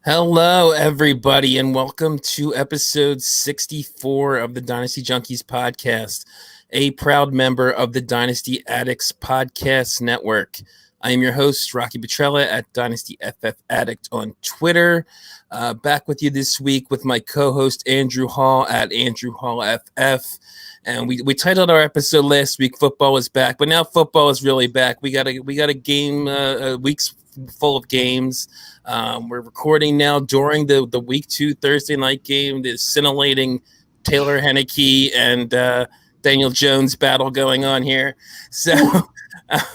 Hello, everybody, and welcome to episode 64 of the Dynasty Junkies podcast, a proud member of the Dynasty Addicts Podcast Network. I am your host, Rocky Petrella at Dynasty FF Addict on Twitter. Back with you this week with my co-host, Andrew Hall at Andrew Hall FF. And we titled our episode last week, Football is Back, but now football is really back. We got a game, weeks full of games. We're recording now during the week 2 Thursday night game, the scintillating Taylor Heineke and Daniel Jones battle going on here. So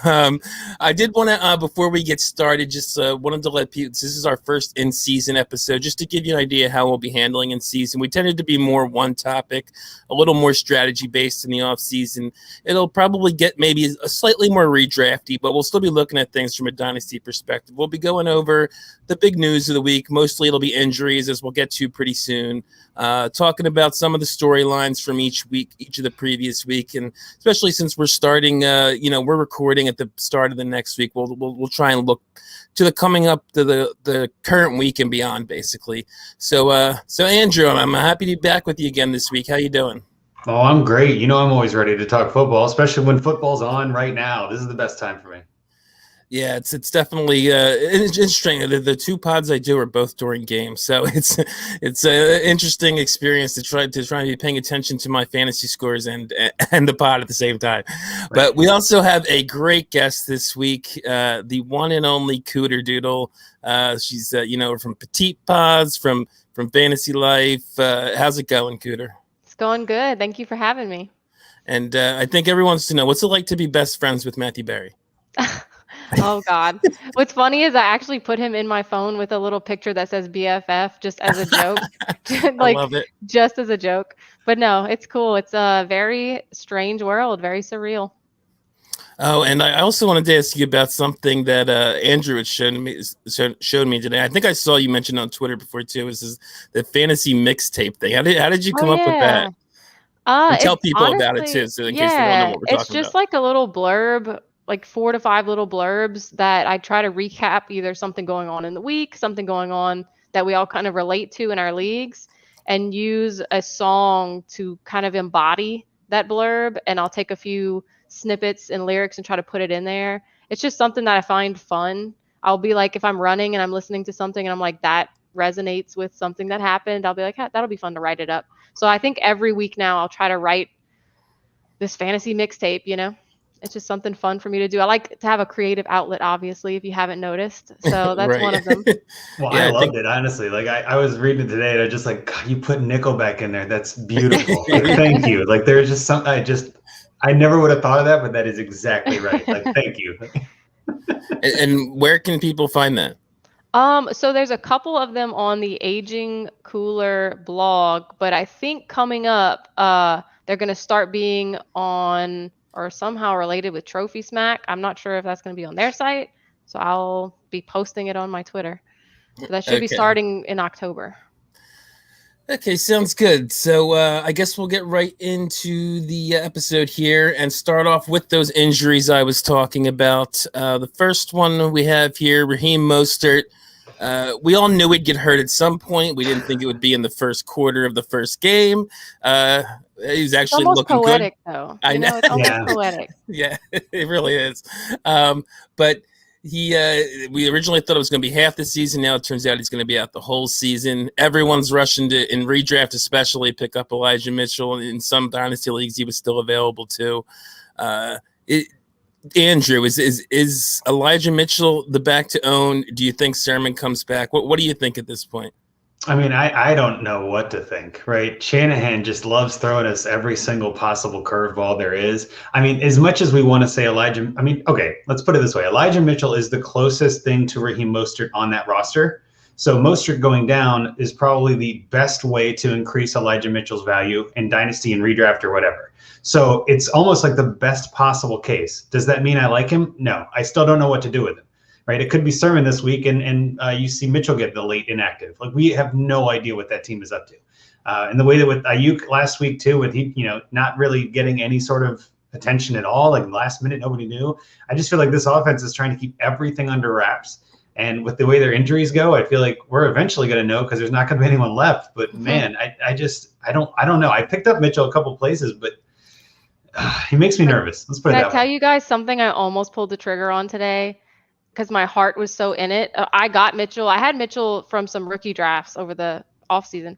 I did want to, before we get started, just wanted to let people, this is our first in-season episode, just to give you an idea how we'll be handling in season. We tended to be more one topic, a little more strategy-based in the off-season. It'll probably get maybe a slightly more redrafty, but we'll still be looking at things from a dynasty perspective. We'll be going over the big news of the week. Mostly it'll be injuries, as we'll get to pretty soon. Talking about some of the storylines from each of the previous week, and especially since we're starting, we're recording at the start of the next week. We'll try and look to the coming up to the current week and beyond, basically. So Andrew, I'm happy to be back with you again this week. How you doing? Oh, I'm great. You know, I'm always ready to talk football, especially when football's on right now. This is the best time for me. Yeah, it's definitely interesting. The two pods I do are both during games, so it's an interesting experience to try to be paying attention to my fantasy scores and the pod at the same time. Right. But we also have a great guest this week, the one and only Cooterdoodle. She's from Petite Pods, from Fantasy Life. How's it going, Cooter? It's going good. Thank you for having me. And I think everyone wants to know, what's it like to be best friends with Matthew Berry? Oh, God. What's funny is I actually put him in my phone with a little picture that says BFF just as a joke. I love it. Just as a joke. But no, it's cool. It's a very strange world, very surreal. Oh, and I also wanted to ask you about something that Andrew had showed me today. I think I saw you mention on Twitter before, too. This is the fantasy mixtape thing. How did you come up with that? And tell people about it, too, so in case they don't know what we're talking about. It's just like a little blurb, like 4 to 5 little blurbs that I try to recap either something going on in the week, something going on that we all kind of relate to in our leagues, and use a song to kind of embody that blurb. And I'll take a few snippets and lyrics and try to put it in there. It's just something that I find fun. I'll be like, if I'm running and I'm listening to something and I'm like, that resonates with something that happened, I'll be like, that'll be fun to write it up. So I think every week now I'll try to write this fantasy mixtape, It's just something fun for me to do. I like to have a creative outlet, obviously, if you haven't noticed. So that's right. One of them. Well, yeah, I loved it, honestly. Like, I was reading it today, and I just like, God, you put Nickelback in there. That's beautiful. Like, thank you. Like, there's just something I never would have thought of that, but that is exactly right. Like, thank you. And where can people find that? So there's a couple of them on the Aging Cooler blog, but I think coming up, they're going to start being on or somehow related with Trophy Smack. I'm not sure if that's going to be on their site, so I'll be posting it on my Twitter. So that should be starting in October. Okay, sounds good. So I guess we'll get right into the episode here and start off with those injuries I was talking about. The first one we have here, Raheem Mostert. We all knew he'd get hurt at some point. We didn't think it would be in the first quarter of the first game. He's actually looking poetic, good. Though. I know. It's almost poetic. Yeah, it really is. But we originally thought it was going to be half the season. Now it turns out he's going to be out the whole season. Everyone's rushing to, in redraft especially, pick up Elijah Mitchell. In some dynasty leagues, he was still available too. Andrew, is Elijah Mitchell the back to own? Do you think Sermon comes back? What do you think at this point? I mean, I don't know what to think, right? Shanahan just loves throwing us every single possible curveball there is. I mean, as much as we want to say okay, let's put it this way. Elijah Mitchell is the closest thing to Raheem Mostert on that roster. So Mostert going down is probably the best way to increase Elijah Mitchell's value in Dynasty and redraft or whatever. So it's almost like the best possible case. Does that mean I like him? No, I still don't know what to do with him. Right, it could be Sermon this week, and you see Mitchell get the late inactive. Like, we have no idea what that team is up to. And the way that with Ayuk last week too, with he not really getting any sort of attention at all, like last minute nobody knew. I just feel like this offense is trying to keep everything under wraps, And with the way their injuries go, I feel like we're eventually going to know because there's not going to be anyone left. But man, I don't know. I picked up Mitchell a couple places, but he makes me nervous. Let's put it that way. Can I tell you guys something I almost pulled the trigger on today because my heart was so in it? I got Mitchell. I had Mitchell from some rookie drafts over the offseason,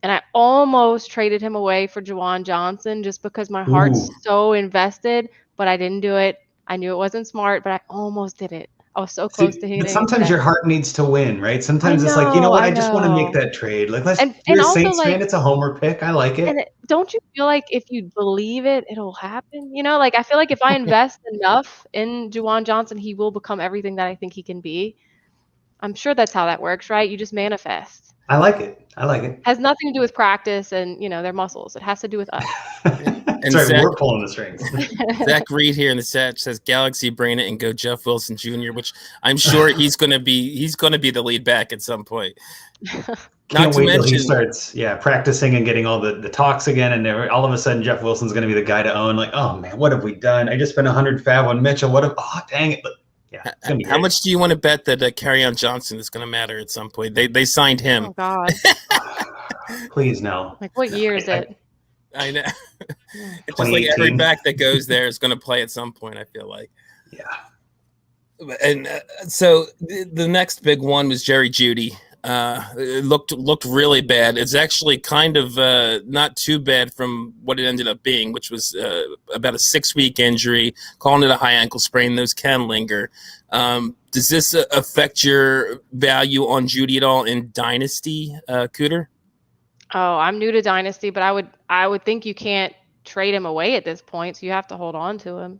and I almost traded him away for Juwan Johnson just because my heart's so invested, but I didn't do it. I knew it wasn't smart, but I almost did it. I was so close to hitting. But sometimes your heart needs to win, right? Sometimes it's like, you know what? I just want to make that trade. Like, you're a Saints fan. It's a homer pick. I like it. And don't you feel like if you believe it, it'll happen? You know, like I feel like if I invest enough in Juwan Johnson, he will become everything that I think he can be. I'm sure that's how that works, right? You just manifest. I like it. Has nothing to do with practice and, their muscles. It has to do with us. And right, we're pulling the strings. Zach Reed here in the chat says Galaxy brain it and go Jeff Wilson Jr., which I'm sure he's gonna be the lead back at some point. Can't wait till he starts practicing and getting all the talks again, and all of a sudden Jeff Wilson's gonna be the guy to own. Like, oh man, what have we done? I just spent 100 fab on Mitchell. Dang it. But how much do you want to bet that Carryon Johnson is going to matter at some point? They signed him. Oh God! Please no. Like what year is it? I know. It's just like every back that goes there is going to play at some point, I feel like. Yeah. And so the next big one was Jerry Jeudy. It looked really bad. It's actually kind of not too bad from what it ended up being, which was about a 6-week injury, calling it a high ankle sprain. Those can linger. Does this affect your value on Jeudy at all in Dynasty, Cooter? Oh, I'm new to Dynasty, but I would think you can't trade him away at this point, so you have to hold on to him,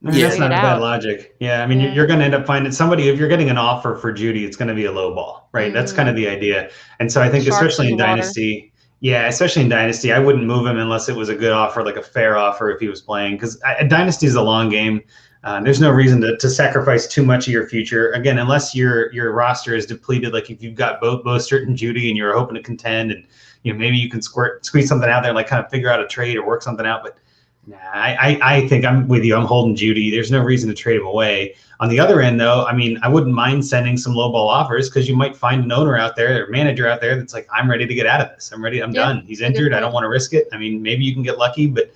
That's not a bad logic. Yeah, I mean, you're going to end up finding somebody, if you're getting an offer for Jeudy, it's going to be a low ball, right? That's kind of the idea. And so I think especially in Dynasty, I wouldn't move him unless it was a good offer, like a fair offer if he was playing, because Dynasty is a long game. There's no reason to sacrifice too much of your future. Again, unless your roster is depleted, like if you've got both Mostert and Jeudy and you're hoping to contend and maybe you can squeeze something out there, like kind of figure out a trade or work something out. But nah, I think I'm with you. I'm holding Jeudy. There's no reason to trade him away. On the other end, though, I mean, I wouldn't mind sending some low ball offers because you might find an owner out there or manager out there that's like, I'm ready to get out of this. I'm ready. I'm done. He's injured. I don't want to risk it. I mean, maybe you can get lucky, but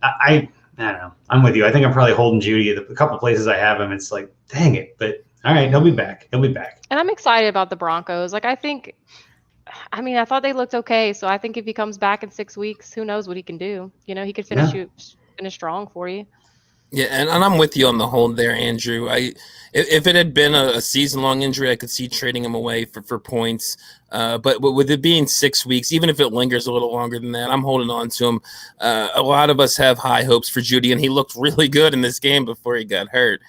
I don't know. I'm with you. I think I'm probably holding Jeudy. A couple places I have him, it's like, dang it. But all right, he'll be back. And I'm excited about the Broncos. Like, I thought they looked okay. So I think if he comes back in 6 weeks, who knows what he can do? He could finish strong for you. Yeah, and I'm with you on the hold there, Andrew. If it had been a season-long injury, I could see trading him away for points. But with it being 6 weeks, even if it lingers a little longer than that, I'm holding on to him. A lot of us have high hopes for Jeudy, and he looked really good in this game before he got hurt.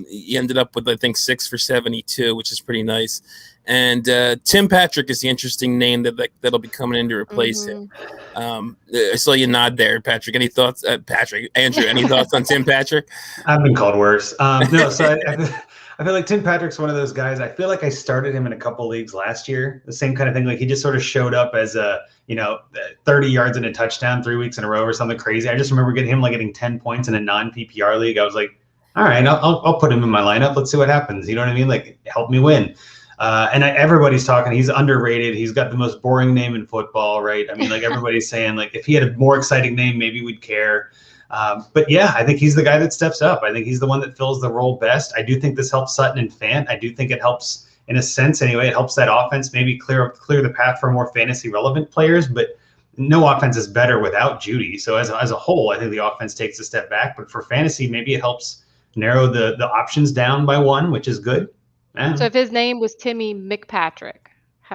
He ended up with, I think, 6 for 72, which is pretty nice. And Tim Patrick is the interesting name that'll be coming in to replace him. I saw you nod there, Patrick. Any thoughts? Andrew, any thoughts on Tim Patrick? I've been called worse. No, so I feel like Tim Patrick's one of those guys. I feel like I started him in a couple leagues last year. The same kind of thing. Like he just sort of showed up as 30 yards and a touchdown 3 weeks in a row or something crazy. I just remember getting 10 points in a non-PPR league. I was like, all right, I'll put him in my lineup. Let's see what happens. You know what I mean? Like, help me win. And everybody's talking. He's underrated. He's got the most boring name in football, right? I mean, like everybody's saying, like if he had a more exciting name, maybe we'd care. But yeah, I think he's the guy that steps up. I think he's the one that fills the role best. I do think this helps Sutton and Fant. I do think it helps, in a sense anyway, it helps that offense maybe clear the path for more fantasy relevant players. But no offense is better without Jeudy. So as a whole, I think the offense takes a step back. But for fantasy, maybe it helps narrow the options down by one, which is good. Yeah. So if his name was Timmy McPatrick,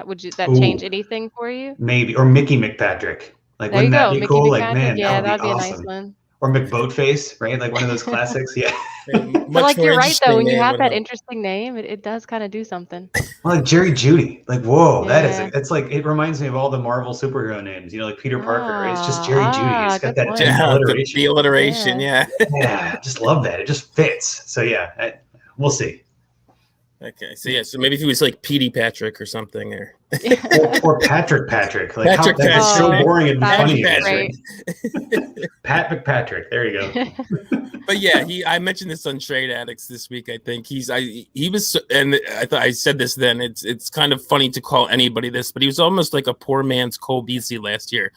would that change anything for you? Maybe, or Mickey McPatrick. Like, there wouldn't that be Mickey cool? McPatrick. Like, man, yeah, that'd be awesome. A nice one. Or McBoatface, right? Like one of those classics. Yeah. But like you're right though, when you have that interesting name, it does kind of do something. Well, like Jerry Jeudy, like whoa, it's like it reminds me of all the Marvel superhero names. Like Peter Parker, right? It's just Jerry Jeudy. It's got that alliteration. The alliteration, yeah. Yeah, just love that. It just fits. So yeah, we'll see. Okay, so maybe if he was like Petey Patrick or something, or Or Patrick. Like Patrick that's so Patrick. boring. It'd be That funny. would be Again. Patrick. There you go. But yeah, I mentioned this on Trade Addicts this week. I think he was, and I thought I said this then. It's kind of funny to call anybody this, but he was almost like a poor man's Cole Beasley last year,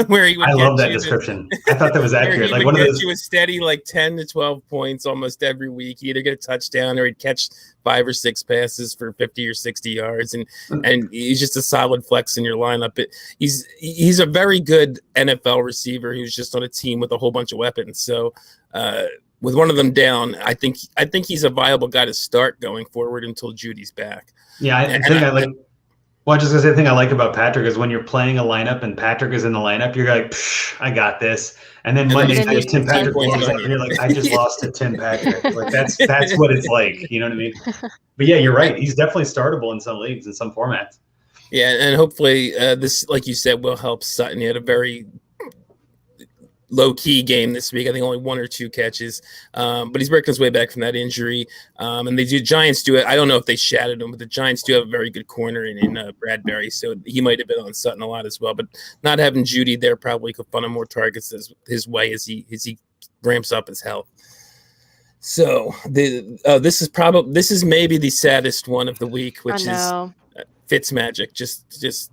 where he would. I love that description. I thought that was accurate. Like one of those, you a steady like 10 to 12 points almost every week. He'd either get a touchdown or he'd catch 5 or 6 passes for 50 or 60 yards, and he's just a solid flex in your lineup. He's a very good NFL receiver who's just on a team with a whole bunch of weapons. So with one of them down, I think he's a viable guy to start going forward until Judy's back. Yeah, I think I like. Well, I just gonna say the thing I like about Patrick is when you're playing a lineup and Patrick is in the lineup, you're like, I got this. And then Monday night, Tim Patrick blows up, and you're like, I just lost to Tim Patrick. Like that's what it's like. You know what I mean? But yeah, you're right. He's definitely startable in some leagues, in some formats. Yeah, and hopefully this, like you said, will help Sutton. He had a very low-key game this week. I think only 1 or 2 catches, but he's working his way back from that injury. And Giants do it. I don't know if they shattered him, but the Giants do have a very good corner in Bradbury, so he might have been on Sutton a lot as well. But not having Judy there probably could funnel more targets his way as he ramps up his health. So this is maybe the saddest one of the week, which is Fitzmagic. Just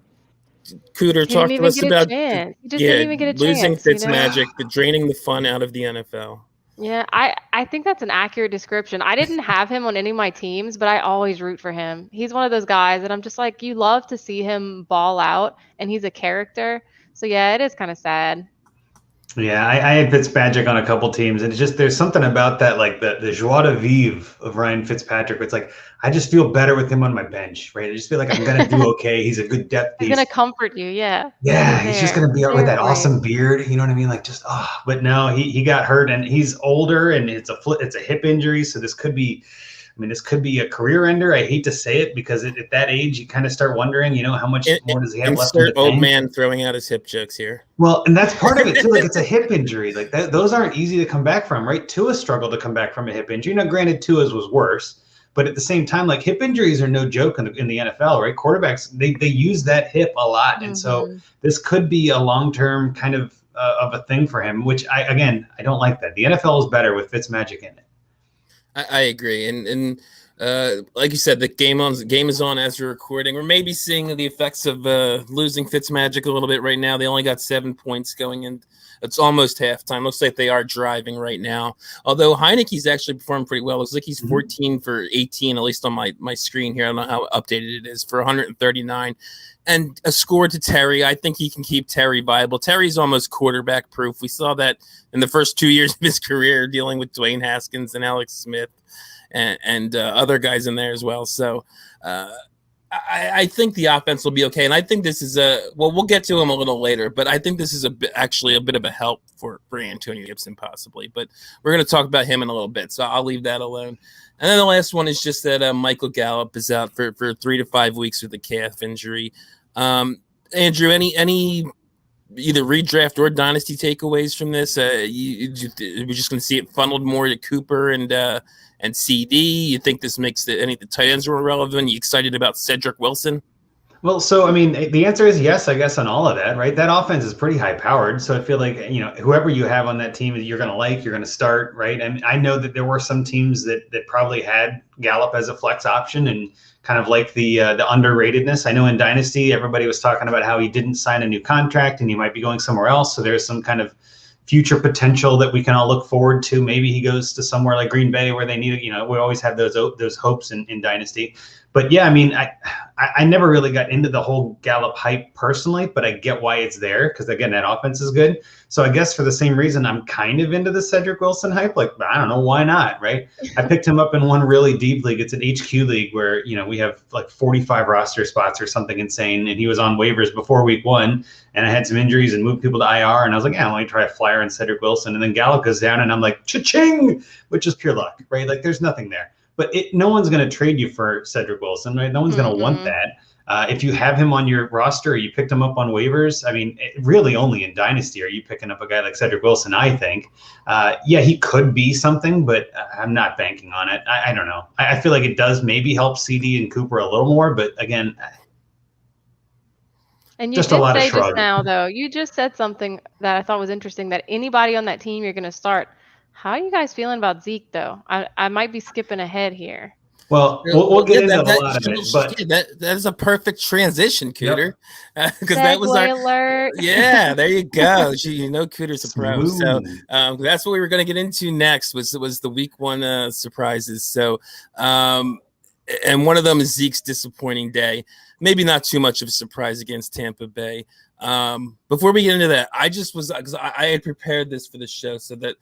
Cooter talked to us about losing Fitzmagic, draining the fun out of the NFL. Yeah, I think that's an accurate description. I didn't have him on any of my teams, but I always root for him. He's one of those guys that I'm just like, you love to see him ball out, and he's a character. So yeah, it is kind of sad. Yeah, I had Fitzpatrick on a couple teams, and it's just there's something about that, like the joie de vivre of Ryan Fitzpatrick. Where it's like I just feel better with him on my bench, right? I just feel like I'm gonna do okay. He's a good depth piece. He's gonna comfort you, yeah. Yeah, he's just gonna be out with that awesome beard. You know what I mean? Like just But no, he got hurt, and he's older, and it's a hip injury, so this could be. I mean, this could be a career ender. I hate to say it because at that age, you kind of start wondering, how much more does he have left? Insert old man throwing out his hip jokes here. Well, and that's part of it too. Like it's a hip injury. Like those aren't easy to come back from, right? Tua struggled to come back from a hip injury. Now, granted, Tua's was worse, but at the same time, like hip injuries are no joke in the NFL, right? Quarterbacks they use that hip a lot, and so this could be a long-term kind of a thing for him. Which I don't like that. The NFL is better with Fitzmagic in it. I agree, and like you said, the game is on as we're recording. We're maybe seeing the effects of losing Fitzmagic a little bit right now. They only got 7 points going in. It's almost halftime. Looks like they are driving right now. Although Heineke's actually performed pretty well. Looks like he's 14 for 18, at least on my screen here. I don't know how updated it is, for 139. And a score to Terry. I think he can keep Terry viable. Terry's almost quarterback proof. We saw that in the first 2 years of his career, dealing with Dwayne Haskins and Alex Smith and other guys in there as well. So I think the offense will be okay. And I think this is we'll get to him a little later, but I think this is actually a bit of a help for Antonio Gibson possibly. But we're going to talk about him in a little bit, so I'll leave that alone. And then the last one is just that Michael Gallup is out for 3 to 5 weeks with a calf injury. Andrew, any either redraft or dynasty takeaways from this? We're just going to see it funneled more to Cooper and CD. You think this makes any of the tight ends more relevant? You excited about Cedric Wilson? Well, so I mean, the answer is yes, I guess, on all of that, right? That offense is pretty high powered, so I feel like whoever you have on that team that you're going to start, right? And I know that there were some teams that probably had Gallup as a flex option and kind of like the underratedness. I know in Dynasty, everybody was talking about how he didn't sign a new contract and he might be going somewhere else. So there's some kind of future potential that we can all look forward to. Maybe he goes to somewhere like Green Bay where they need it. We always have those hopes in Dynasty. But yeah, I mean, I never really got into the whole Gallup hype personally, but I get why it's there because, again, that offense is good. So I guess for the same reason, I'm kind of into the Cedric Wilson hype. Like, I don't know, why not, right? I picked him up in one really deep league. It's an HQ league where, we have like 45 roster spots or something insane. And he was on waivers before week 1. And I had some injuries and moved people to IR. And I was like, yeah, let me try a flyer on Cedric Wilson. And then Gallup goes down and I'm like, cha-ching, which is pure luck, right? Like there's nothing there. But no one's going to trade you for Cedric Wilson, right? No one's going to want that. If you have him on your roster or you picked him up on waivers, I mean, really only in Dynasty are you picking up a guy like Cedric Wilson, I think. Yeah, he could be something, but I'm not banking on it. I don't know. I feel like it does maybe help CD and Cooper a little more, but again, And you Just a did lot of say just shrug. now, though, you just said something that I thought was interesting, that anybody on that team you're going to start. How are you guys feeling about Zeke, though? I might be skipping ahead here. Well, Yeah, we'll get yeah, into a that lot of it, but that is a perfect transition, Cooter, yep, because that was our Segway alert. yeah. There you go. Cooter's a pro, so smooth. that's what we were going to get into next. Was the week one surprises. So, and one of them is Zeke's disappointing day. Maybe not too much of a surprise against Tampa Bay. Before we get into that, I just was because I had prepared this for the show so that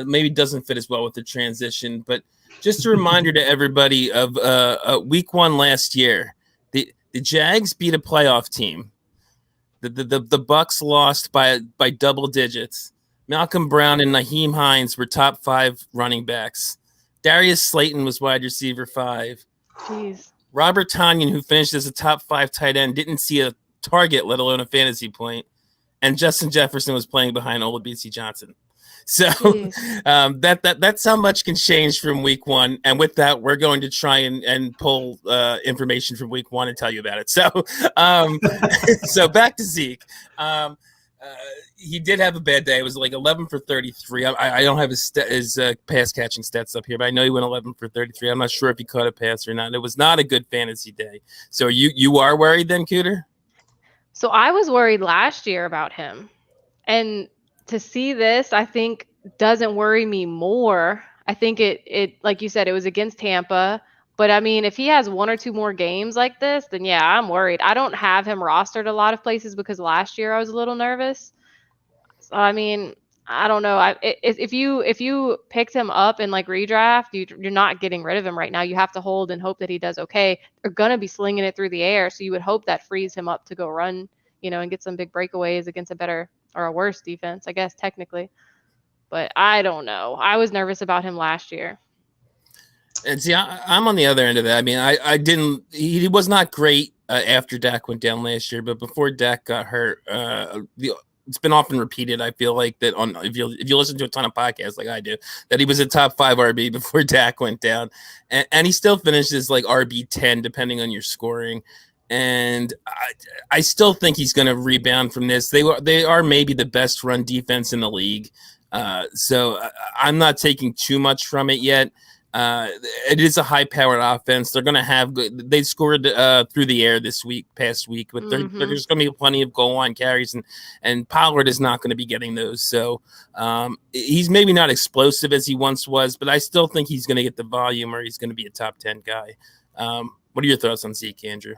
maybe it doesn't fit as well with the transition, but. Just a reminder to everybody of week one last year. The Jags beat a playoff team. The Bucks lost by double digits. Malcolm Brown and Naheem Hines were top 5 running backs. Darius Slayton was wide receiver 5. Jeez. Robert Tonyan, who finished as a top 5 tight end, didn't see a target, let alone a fantasy point. And Justin Jefferson was playing behind Olabisi Johnson. So that's how much can change from week one. And with that, we're going to try and pull information from week one and tell you about it. So so back to Zeke. He did have a bad day. It was like 11 for 33. I don't have his pass catching stats up here, but I know he went 11 for 33. I'm not sure if he caught a pass or not. It was not a good fantasy day. So you are worried then, Cooter? So I was worried last year about him. And to see this, I think, doesn't worry me more. I think it like you said, it was against Tampa. But I mean, if he has 1 or 2 more games like this, then yeah, I'm worried. I don't have him rostered a lot of places because last year I was a little nervous. So, I mean, I don't know. If you picked him up in like redraft, you're not getting rid of him right now. You have to hold and hope that he does okay. They're gonna be slinging it through the air, so you would hope that frees him up to go run, and get some big breakaways against a better or a worse defense, I guess, technically. But I don't know. I was nervous about him last year. And see, I'm on the other end of that. I mean, he was not great after Dak went down last year, but before Dak got hurt, it's been often repeated. I feel like that if you listen to a ton of podcasts like I do, that he was a top 5 RB before Dak went down, and he still finishes like RB 10 depending on your scoring. And I still think he's going to rebound from this. They are maybe the best run defense in the league. So I'm not taking too much from it yet. It is a high-powered offense. They're going to have – they scored through the air this past week, but there's going to be plenty of goal-line carries, and Pollard is not going to be getting those. So he's maybe not explosive as he once was, but I still think he's going to get the volume or he's going to be a top 10 guy. What are your thoughts on Zeke, Andrew?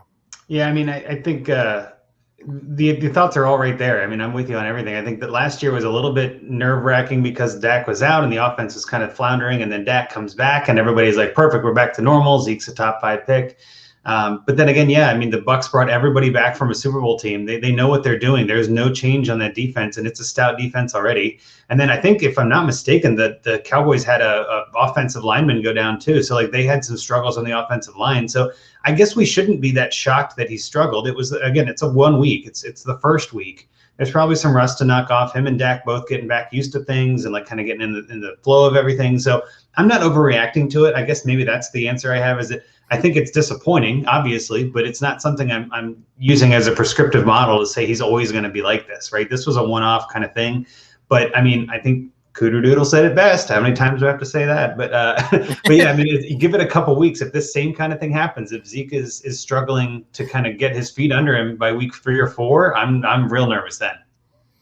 Yeah, I mean, I think the thoughts are all right there. I mean, I'm with you on everything. I think that last year was a little bit nerve-wracking because Dak was out and the offense was kind of floundering, and then Dak comes back and everybody's like, perfect, we're back to normal. Zeke's a top 5 pick. But then again, yeah, I mean, the Bucs brought everybody back from a Super Bowl team. They know what they're doing. There's no change on that defense, and it's a stout defense already. And then I think, if I'm not mistaken, that the Cowboys had a offensive lineman go down too. So like they had some struggles on the offensive line. So I guess we shouldn't be that shocked that he struggled. It was, again, it's a 1 week. It's the first week. There's probably some rust to knock off. Him and Dak both getting back used to things and like kind of getting in the flow of everything. So I'm not overreacting to it. I guess maybe that's the answer I have, is that I think it's disappointing, obviously, but it's not something I'm using as a prescriptive model to say he's always going to be like this, right? This was a one-off kind of thing. But I mean, I think cooterdoodle said it best. How many times do I have to say that? But yeah, I mean, you give it a couple weeks. If this same kind of thing happens, if Zeke is struggling to kind of get his feet under him by week 3 or 4, I'm real nervous then.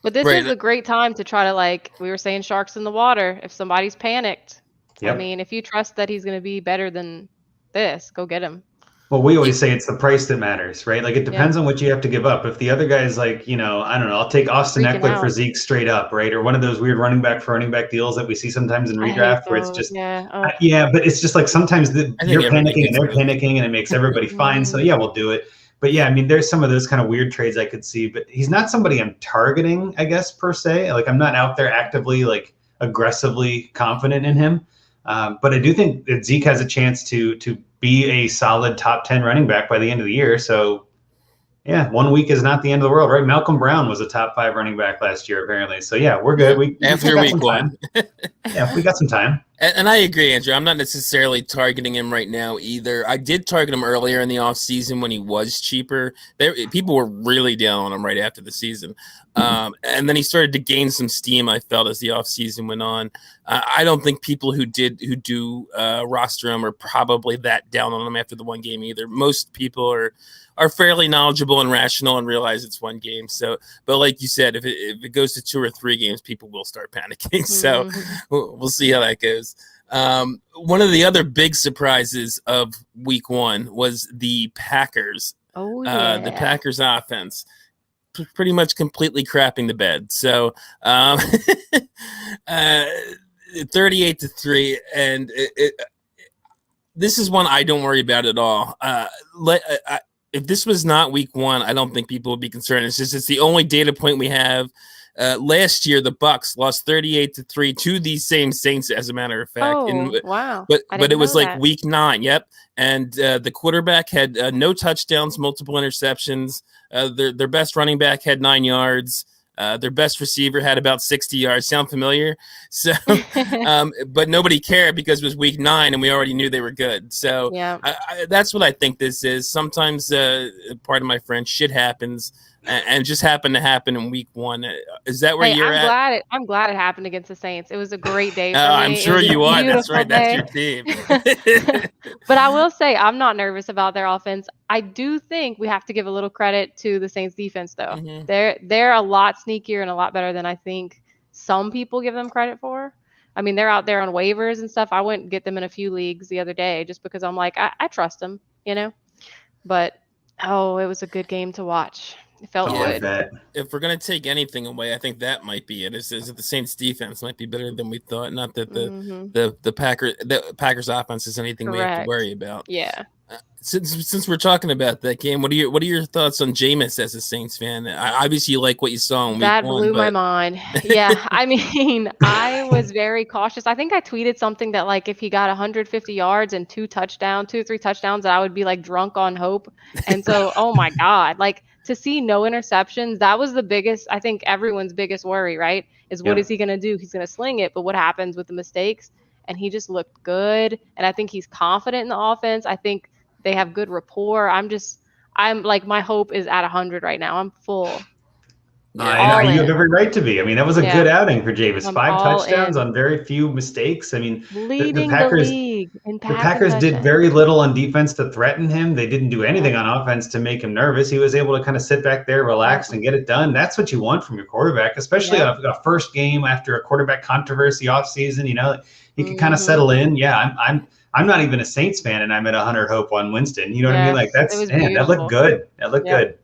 But this is a great time to try to, like we were saying, sharks in the water. If somebody's panicked, yep. I mean, if you trust that he's going to be better than this, go get him. Well, we always say it's the price that matters, right? Like, it depends on what you have to give up. If the other guy's like, I don't know, I'll take Austin Eckler for Zeke straight up, right? Or one of those weird running back deals that we see sometimes in redraft where it's just, but it's just like sometimes you're panicking and they're panicking and it makes everybody fine. So yeah, we'll do it. But yeah, I mean, there's some of those kind of weird trades I could see, but he's not somebody I'm targeting, I guess, per se. Like, I'm not out there actively, like, aggressively confident in him. But I do think that Zeke has a chance to be a solid top 10 running back by the end of the year. So yeah, 1 week is not the end of the world, right? Malcolm Brown was a top 5 running back last year, apparently. So yeah, we're good. We after week 1. Yeah, we got some time. And I agree, Andrew. I'm not necessarily targeting him right now either. I did target him earlier in the offseason when he was cheaper. People were really down on him right after the season. And then he started to gain some steam, I felt, as the offseason went on. I don't think people who do roster him are probably that down on him after the one game either. Most people are fairly knowledgeable and rational and realize it's one game. So, but like you said, if it goes to 2 or 3 games, people will start panicking. So we'll see how that goes. One of the other big surprises of week 1 was the Packers. Oh, yeah. The Packers offense pretty much completely crapping the bed. So 38-3. And this is one I don't worry about at all. If this was not week 1, I don't think people would be concerned. It's the only data point we have. Last year, the Bucs lost 38-3 to these same Saints, as a matter of fact. Oh, wow. But it was like that. week 9. Yep. And the quarterback had no touchdowns, multiple interceptions. Their best running back had 9 yards. Their best receiver had about 60 yards. Sound familiar? So, but nobody cared because it was week 9 and we already knew they were good. So yeah. That's what I think this is. Sometimes, pardon my French, shit happens, and just happened to happen in week 1. Is that where you're at? I'm glad it happened against the Saints. It was a great day for me. I'm sure you are. That's right. Day. That's your team. But I will say I'm not nervous about their offense. I do think we have to give a little credit to the Saints defense, though. Mm-hmm. They're a lot sneakier and a lot better than I think some people give them credit for. I mean, they're out there on waivers and stuff. I went and get them in a few leagues the other day just because I'm like, I trust them, you know. But it was a good game to watch. It felt good. If we're gonna take anything away, I think that might be it. Is that the Saints defense might be better than we thought? Not that the Packers offense is anything we have to worry about. Yeah. Since we're talking about that game, what are your thoughts on Jameis as a Saints fan? Obviously, you like what you saw in week 1. That blew my mind. Yeah, I mean, I was very cautious. I think I tweeted something that like if he got 150 yards and 2 or 3 touchdowns, I would be like drunk on hope. And so, oh my God, like to see no interceptions, that was the biggest, I think everyone's biggest worry, right? Is what is he going to do? He's going to sling it, but what happens with the mistakes? And he just looked good. And I think he's confident in the offense. I think they have good rapport. I'm like, my hope is at 100 right now. I'm full. You have every right to be. I mean, that was a good outing for Jameis. 5 touchdowns on very few mistakes. I mean, leading the league in the Packers did very little on defense to threaten him. They didn't do anything on offense to make him nervous. He was able to kind of sit back there, relax, and get it done. That's what you want from your quarterback, especially on a first game after a quarterback controversy offseason. You know, he can kind of settle in. Yeah, I'm not even a Saints fan, and I'm at 100 hope on Winston. You know what I mean? Like that looked good. That looked good.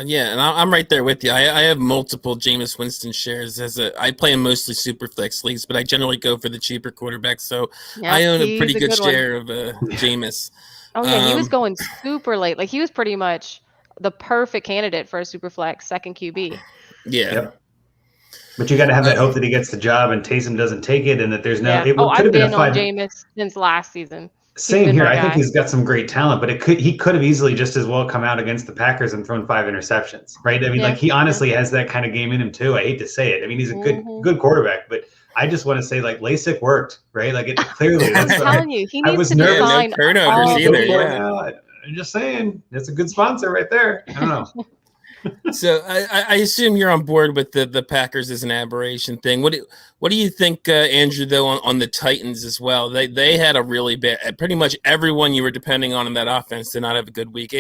Yeah, and I'm right there with you. I have multiple Jameis Winston shares. I play in mostly super flex leagues, but I generally go for the cheaper quarterback. So I own a pretty good share of Jameis. Oh yeah, he was going super late. Like he was pretty much the perfect candidate for a super flex second QB. Yeah. Yep. But you got to have that hope that he gets the job and Taysom doesn't take it, and that there's no. Yeah. I've been on Jameis since last season. Same here. I think he's got some great talent, but he could have easily just as well come out against the Packers and thrown 5 interceptions, right? I mean, like he honestly has that kind of game in him too. I hate to say it. I mean, he's a good quarterback, but I just want to say like LASIK worked, right? Like it clearly. I'm telling you, he needs to no turnovers either. Yeah. I'm just saying, that's a good sponsor right there. I don't know. So I assume you're on board with the Packers as an aberration thing. What do you think, Andrew, though, on the Titans as well? They had a really bad. Pretty much everyone you were depending on in that offense did not have a good week.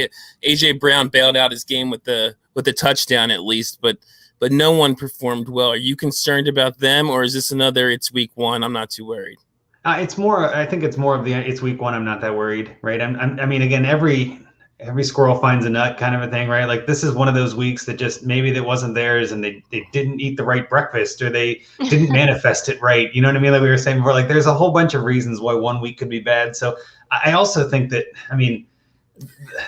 AJ Brown bailed out his game with the touchdown at least, but no one performed well. Are you concerned about them, or is this another? It's week 1. I'm not too worried. It's more. I think it's more of it's week 1. I'm not that worried, right? I mean, again, every squirrel finds a nut kind of a thing, right? Like this is one of those weeks that just maybe that wasn't theirs and they didn't eat the right breakfast or they didn't manifest it right. You know what I mean? Like we were saying before, like there's a whole bunch of reasons why one week could be bad. So I also think that, I mean,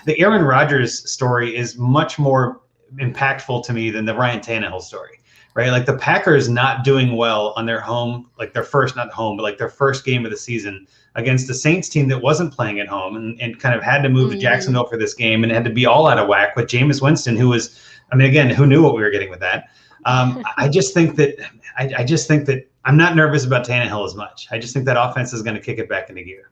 the Aaron Rodgers story is much more impactful to me than the Ryan Tannehill story, right? Like the Packers not doing well on their home, like their first, not home, but like their first game of the season against a Saints team that wasn't playing at home and kind of had to move to Jacksonville for this game and had to be all out of whack with Jameis Winston, who was, I mean, again, who knew what we were getting with that? I just think that I'm not nervous about Tannehill as much. I just think that offense is going to kick it back into gear.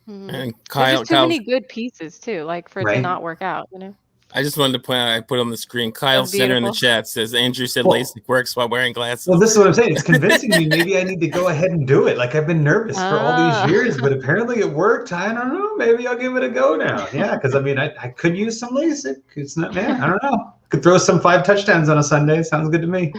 Mhm. And There's just too many good pieces too, like for it to Right. not work out, you know. I just wanted to point out, I put on the screen, Kyle That's Center in the beautiful. chat says, Andrew said Well- LASIK works while wearing glasses. Well, this is what I'm saying. It's convincing me maybe I need to go ahead and do it. Like I've been nervous for all Ah. these years, but apparently it worked. I don't know. Maybe I'll give it a go now. Yeah, because I mean, I could use some LASIK. It's not, I don't know. Could throw some 5 touchdowns on a Sunday. Sounds good to me.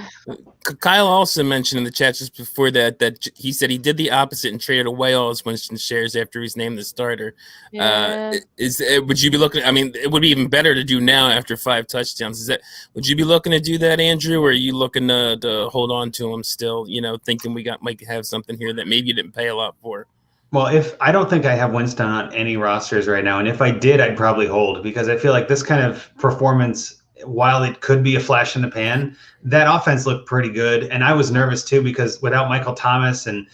Kyle also mentioned in the chat just before that he said he did the opposite and traded away all his Winston shares after he's named the starter. Yeah. Would you be looking? I mean, it would be even better to do now after 5 touchdowns. Would you be looking to do that, Andrew, or are you looking to hold on to him still? You know, thinking might have something here that maybe you didn't pay a lot for. Well, I don't think I have Winston on any rosters right now, and if I did, I'd probably hold because I feel like this kind of performance, while it could be a flash in the pan, that offense looked pretty good. And I was nervous too because without Michael Thomas and,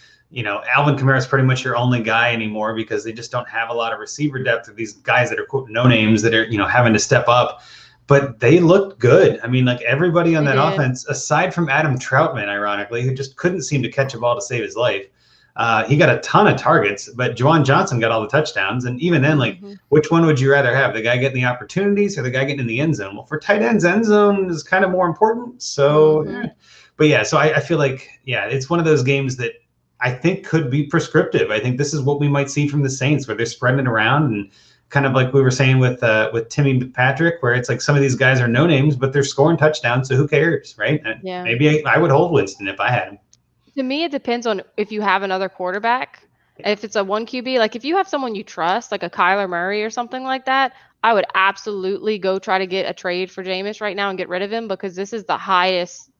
Alvin Kamara is pretty much your only guy anymore because they just don't have a lot of receiver depth of these guys that are quote no names that are, having to step up. But they looked good. I mean, like everybody on that offense, aside from Adam Troutman, ironically, who just couldn't seem to catch a ball to save his life. He got a ton of targets, but Juwan Johnson got all the touchdowns. And even then, which one would you rather have? The guy getting the opportunities or the guy getting in the end zone? Well, for tight ends, end zone is kind of more important. So, but yeah, so I feel like, it's one of those games that I think could be prescriptive. I think this is what we might see from the Saints where they're spreading it around and kind of like we were saying with Timmy Patrick, where it's like some of these guys are no names, but they're scoring touchdowns. So who cares, right? Yeah. Maybe I would hold Winston if I had him. To me, it depends on if you have another quarterback. If it's a 1 QB, like if you have someone you trust, like a Kyler Murray or something like that, I would absolutely go try to get a trade for Jameis right now and get rid of him because this is the highest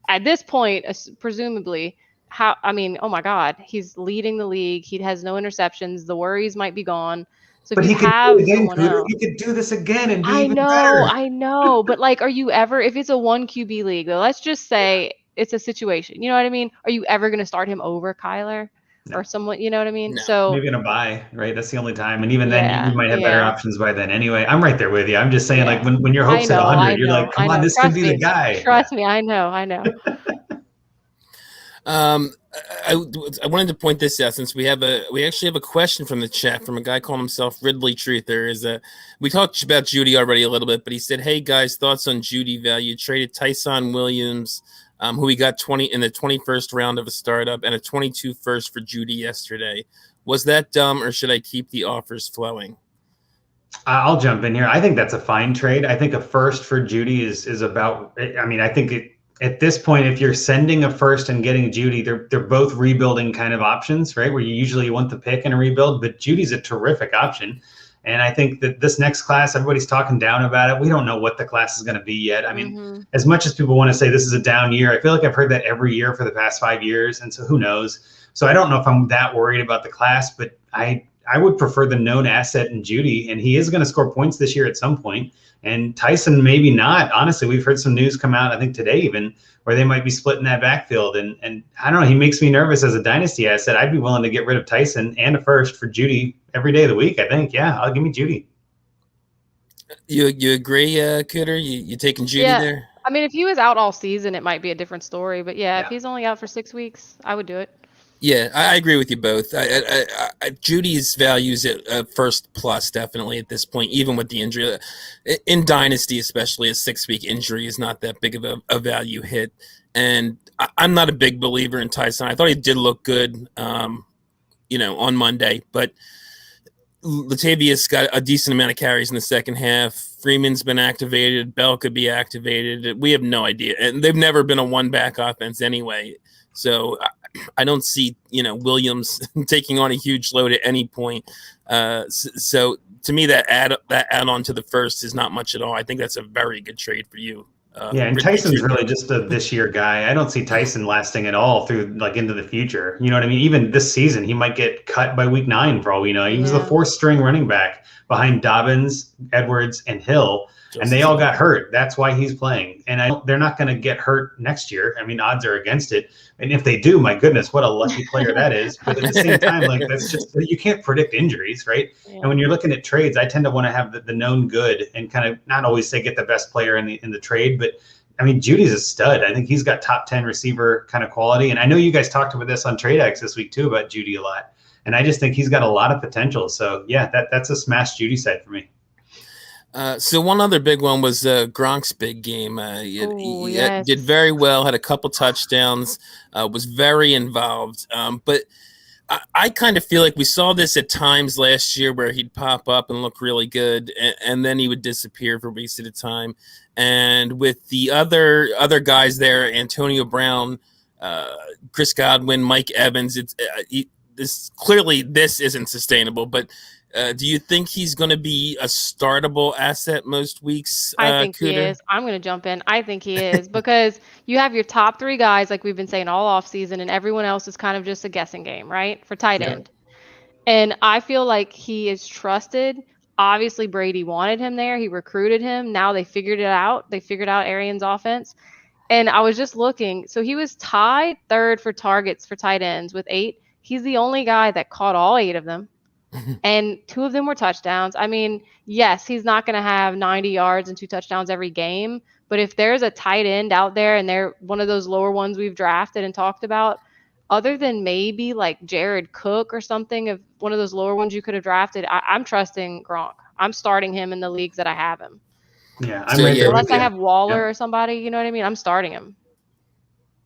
at this point, presumably. Oh my God, he's leading the league. He has no interceptions. The worries might be gone. So but if he you could have do it again, someone else, he could do this again and do I even know, better. I know. But like, are you ever, if it's a 1 QB league, though, let's just say it's a situation. You know what I mean? Are you ever going to start him over Kyler or someone? You know what I mean? No. So maybe in a bye, right? That's the only time. And even then, you might have better options by then. Anyway, I'm right there with you. I'm just saying, like when your hopes at 100, you're like, come on, this could be the guy. Trust me, I know. I wanted to point this out since we actually have a question from the chat from a guy calling himself Ridley Truther. We talked about Judy already a little bit, but he said, "Hey guys, thoughts on Judy value? Traded Tyson Williams, who we got 20 in the 21st round of a startup, and a 22 first for Judy yesterday. Was that dumb, or should I keep the offers flowing?" I'll jump in here. I think that's a fine trade. I think a first for Judy is about. I mean, I think at this point, if you're sending a first and getting Judy, they're both rebuilding kind of options, right? Where you usually want the pick in a rebuild, but Judy's a terrific option. And I think that this next class, everybody's talking down about it. We don't know what the class is going to be yet. I mean, as much as people want to say this is a down year, I feel like I've heard that every year for the past 5 years. And so who knows? So I don't know if I'm that worried about the class, but I would prefer the known asset in Judy. And he is going to score points this year at some point. And Tyson, maybe not. Honestly, we've heard some news come out, I think today even, where they might be splitting that backfield. And I don't know, he makes me nervous as a dynasty asset. I'd be willing to get rid of Tyson and a first for Judy every day of the week, I think. Yeah, I'll give me Judy. You agree, Cooter? You taking Judy there? I mean, if he was out all season, it might be a different story. But if he's only out for 6 weeks, I would do it. Yeah, I agree with you both. Judy's values at first plus definitely at this point, even with the injury. In Dynasty, especially, a 6-week injury is not that big of a value hit. And I'm not a big believer in Tyson. I thought he did look good, on Monday. But Latavius got a decent amount of carries in the second half. Freeman's been activated. Bell could be activated. We have no idea. And they've never been a one-back offense anyway. So I don't see, Williams taking on a huge load at any point. So to me, that add on to the first is not much at all. I think that's a very good trade for you. And Tyson's really just a this year guy. I don't see Tyson lasting at all through into the future. You know what I mean? Even this season, he might get cut by week 9 for all we know. He was the 4th string running back behind Dobbins, Edwards, and Hill. And they all got hurt. That's why he's playing. And they're not going to get hurt next year. I mean, odds are against it. And if they do, my goodness, what a lucky player that is. But at the same time, that's just, you can't predict injuries, right? Yeah. And when you're looking at trades, I tend to want to have the known good and kind of not always say get the best player in the trade, but I mean, Judy's a stud. I think he's got top 10 receiver kind of quality. And I know you guys talked about this on TradeX this week too about Judy a lot. And I just think he's got a lot of potential. So yeah, that's a smash Judy side for me. So one other big one was Gronk's big game. He did very well, had a couple touchdowns, was very involved. But I kind of feel like we saw this at times last year where he'd pop up and look really good, and then he would disappear for weeks at a time. And with the other guys there, Antonio Brown, Chris Godwin, Mike Evans, this isn't sustainable. But do you think he's going to be a startable asset most weeks? I think he is. I'm going to jump in. I think he is because you have your top 3 guys, like we've been saying all off season, and everyone else is kind of just a guessing game, right? For tight end. And I feel like he is trusted. Obviously, Brady wanted him there. He recruited him. Now they figured it out. They figured out Arians' offense. And I was just looking. So he was tied 3rd for targets for tight ends with 8. He's the only guy that caught all 8 of them. And 2 of them were touchdowns. I mean, yes, he's not going to have 90 yards and 2 touchdowns every game. But if there's a tight end out there and they're one of those lower ones we've drafted and talked about, other than maybe like Jared Cook or something, of one of those lower ones you could have drafted, I'm trusting Gronk. I'm starting him in the leagues that I have him. Yeah, unless I have Waller or somebody, you know what I mean? I'm starting him.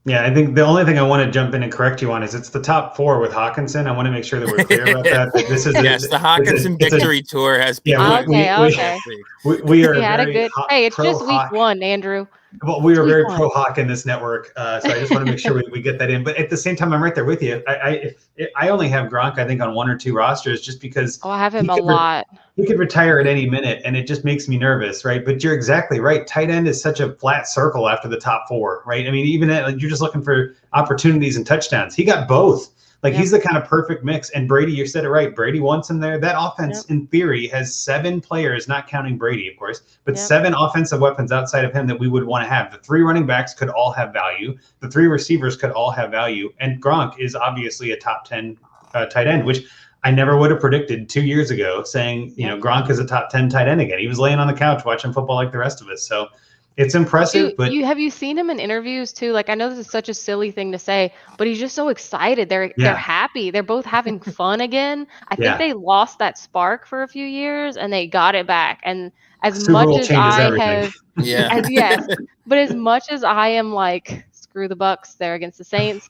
Yeah, I think the only thing I want to jump in and correct you on is it's the top 4 with Hawkinson. I want to make sure that we're clear about that. This is the Hawkinson victory tour has been. Yeah, okay. We are very hey, it's just week 1, Andrew. Well, we are very pro Hawk in this network, so I just want to make sure we get that in. But at the same time, I'm right there with you. I only have Gronk, I think, on 1 or 2 rosters just because. I have him a lot. He could retire at any minute, and it just makes me nervous, right? But you're exactly right. Tight end is such a flat circle after the top 4, right? I mean, even you're just looking for opportunities and touchdowns. He got both. He's the kind of perfect mix. And Brady, you said it right. Brady wants him there. That offense, in theory, has 7 players, not counting Brady, of course, but 7 offensive weapons outside of him that we would want to have. The 3 running backs could all have value. The 3 receivers could all have value. And Gronk is obviously a top 10 tight end, which I never would have predicted 2 years ago, saying, Gronk is a top 10 tight end again. He was laying on the couch watching football like the rest of us. So it's impressive. Have you seen him in interviews too? Like, I know this is such a silly thing to say, but he's just so excited. They're happy. They're both having fun again. I think they lost that spark for a few years and they got it back. And as Super much Bowl as I have, but as much as I am like, screw the Bucks, they're against the Saints.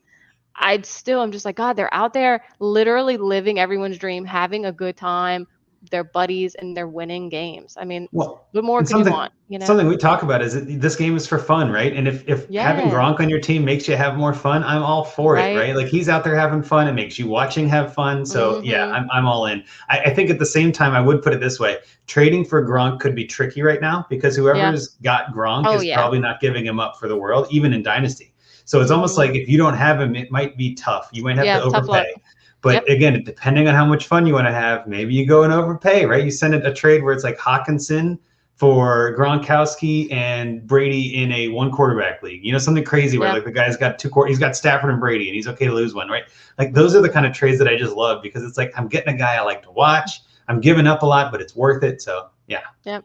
I'm just like, God, they're out there literally living everyone's dream, having a good time. They're buddies and they're winning games. I mean, what more could you want? Something we talk about is that this game is for fun, right? And if having Gronk on your team makes you have more fun, I'm all for it, right? Like, he's out there having fun. It makes you watching have fun. So I'm all in. I think at the same time, I would put it this way: trading for Gronk could be tricky right now because whoever's got Gronk is probably not giving him up for the world, even in Dynasty. So it's almost like if you don't have him, it might be tough. You might have to overpay. But again, depending on how much fun you want to have, maybe you go and overpay, right? You send it a trade where it's like Hawkinson for Gronkowski and Brady in a 1 quarterback league. Something crazy where like the guy's got he's got Stafford and Brady and he's okay to lose one, right? Like, those are the kind of trades that I just love because it's like I'm getting a guy I like to watch. I'm giving up a lot, but it's worth it. So yeah. Yep.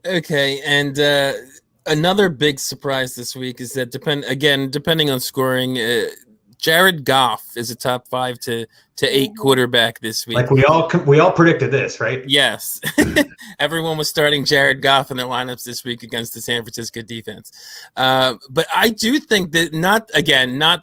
Okay, and another big surprise this week is that depending on scoring, Jared Goff is a top 5 to 8 quarterback this week. Like we all predicted this, right? Yes. Everyone was starting Jared Goff in their lineups this week against the San Francisco defense. But I do think that not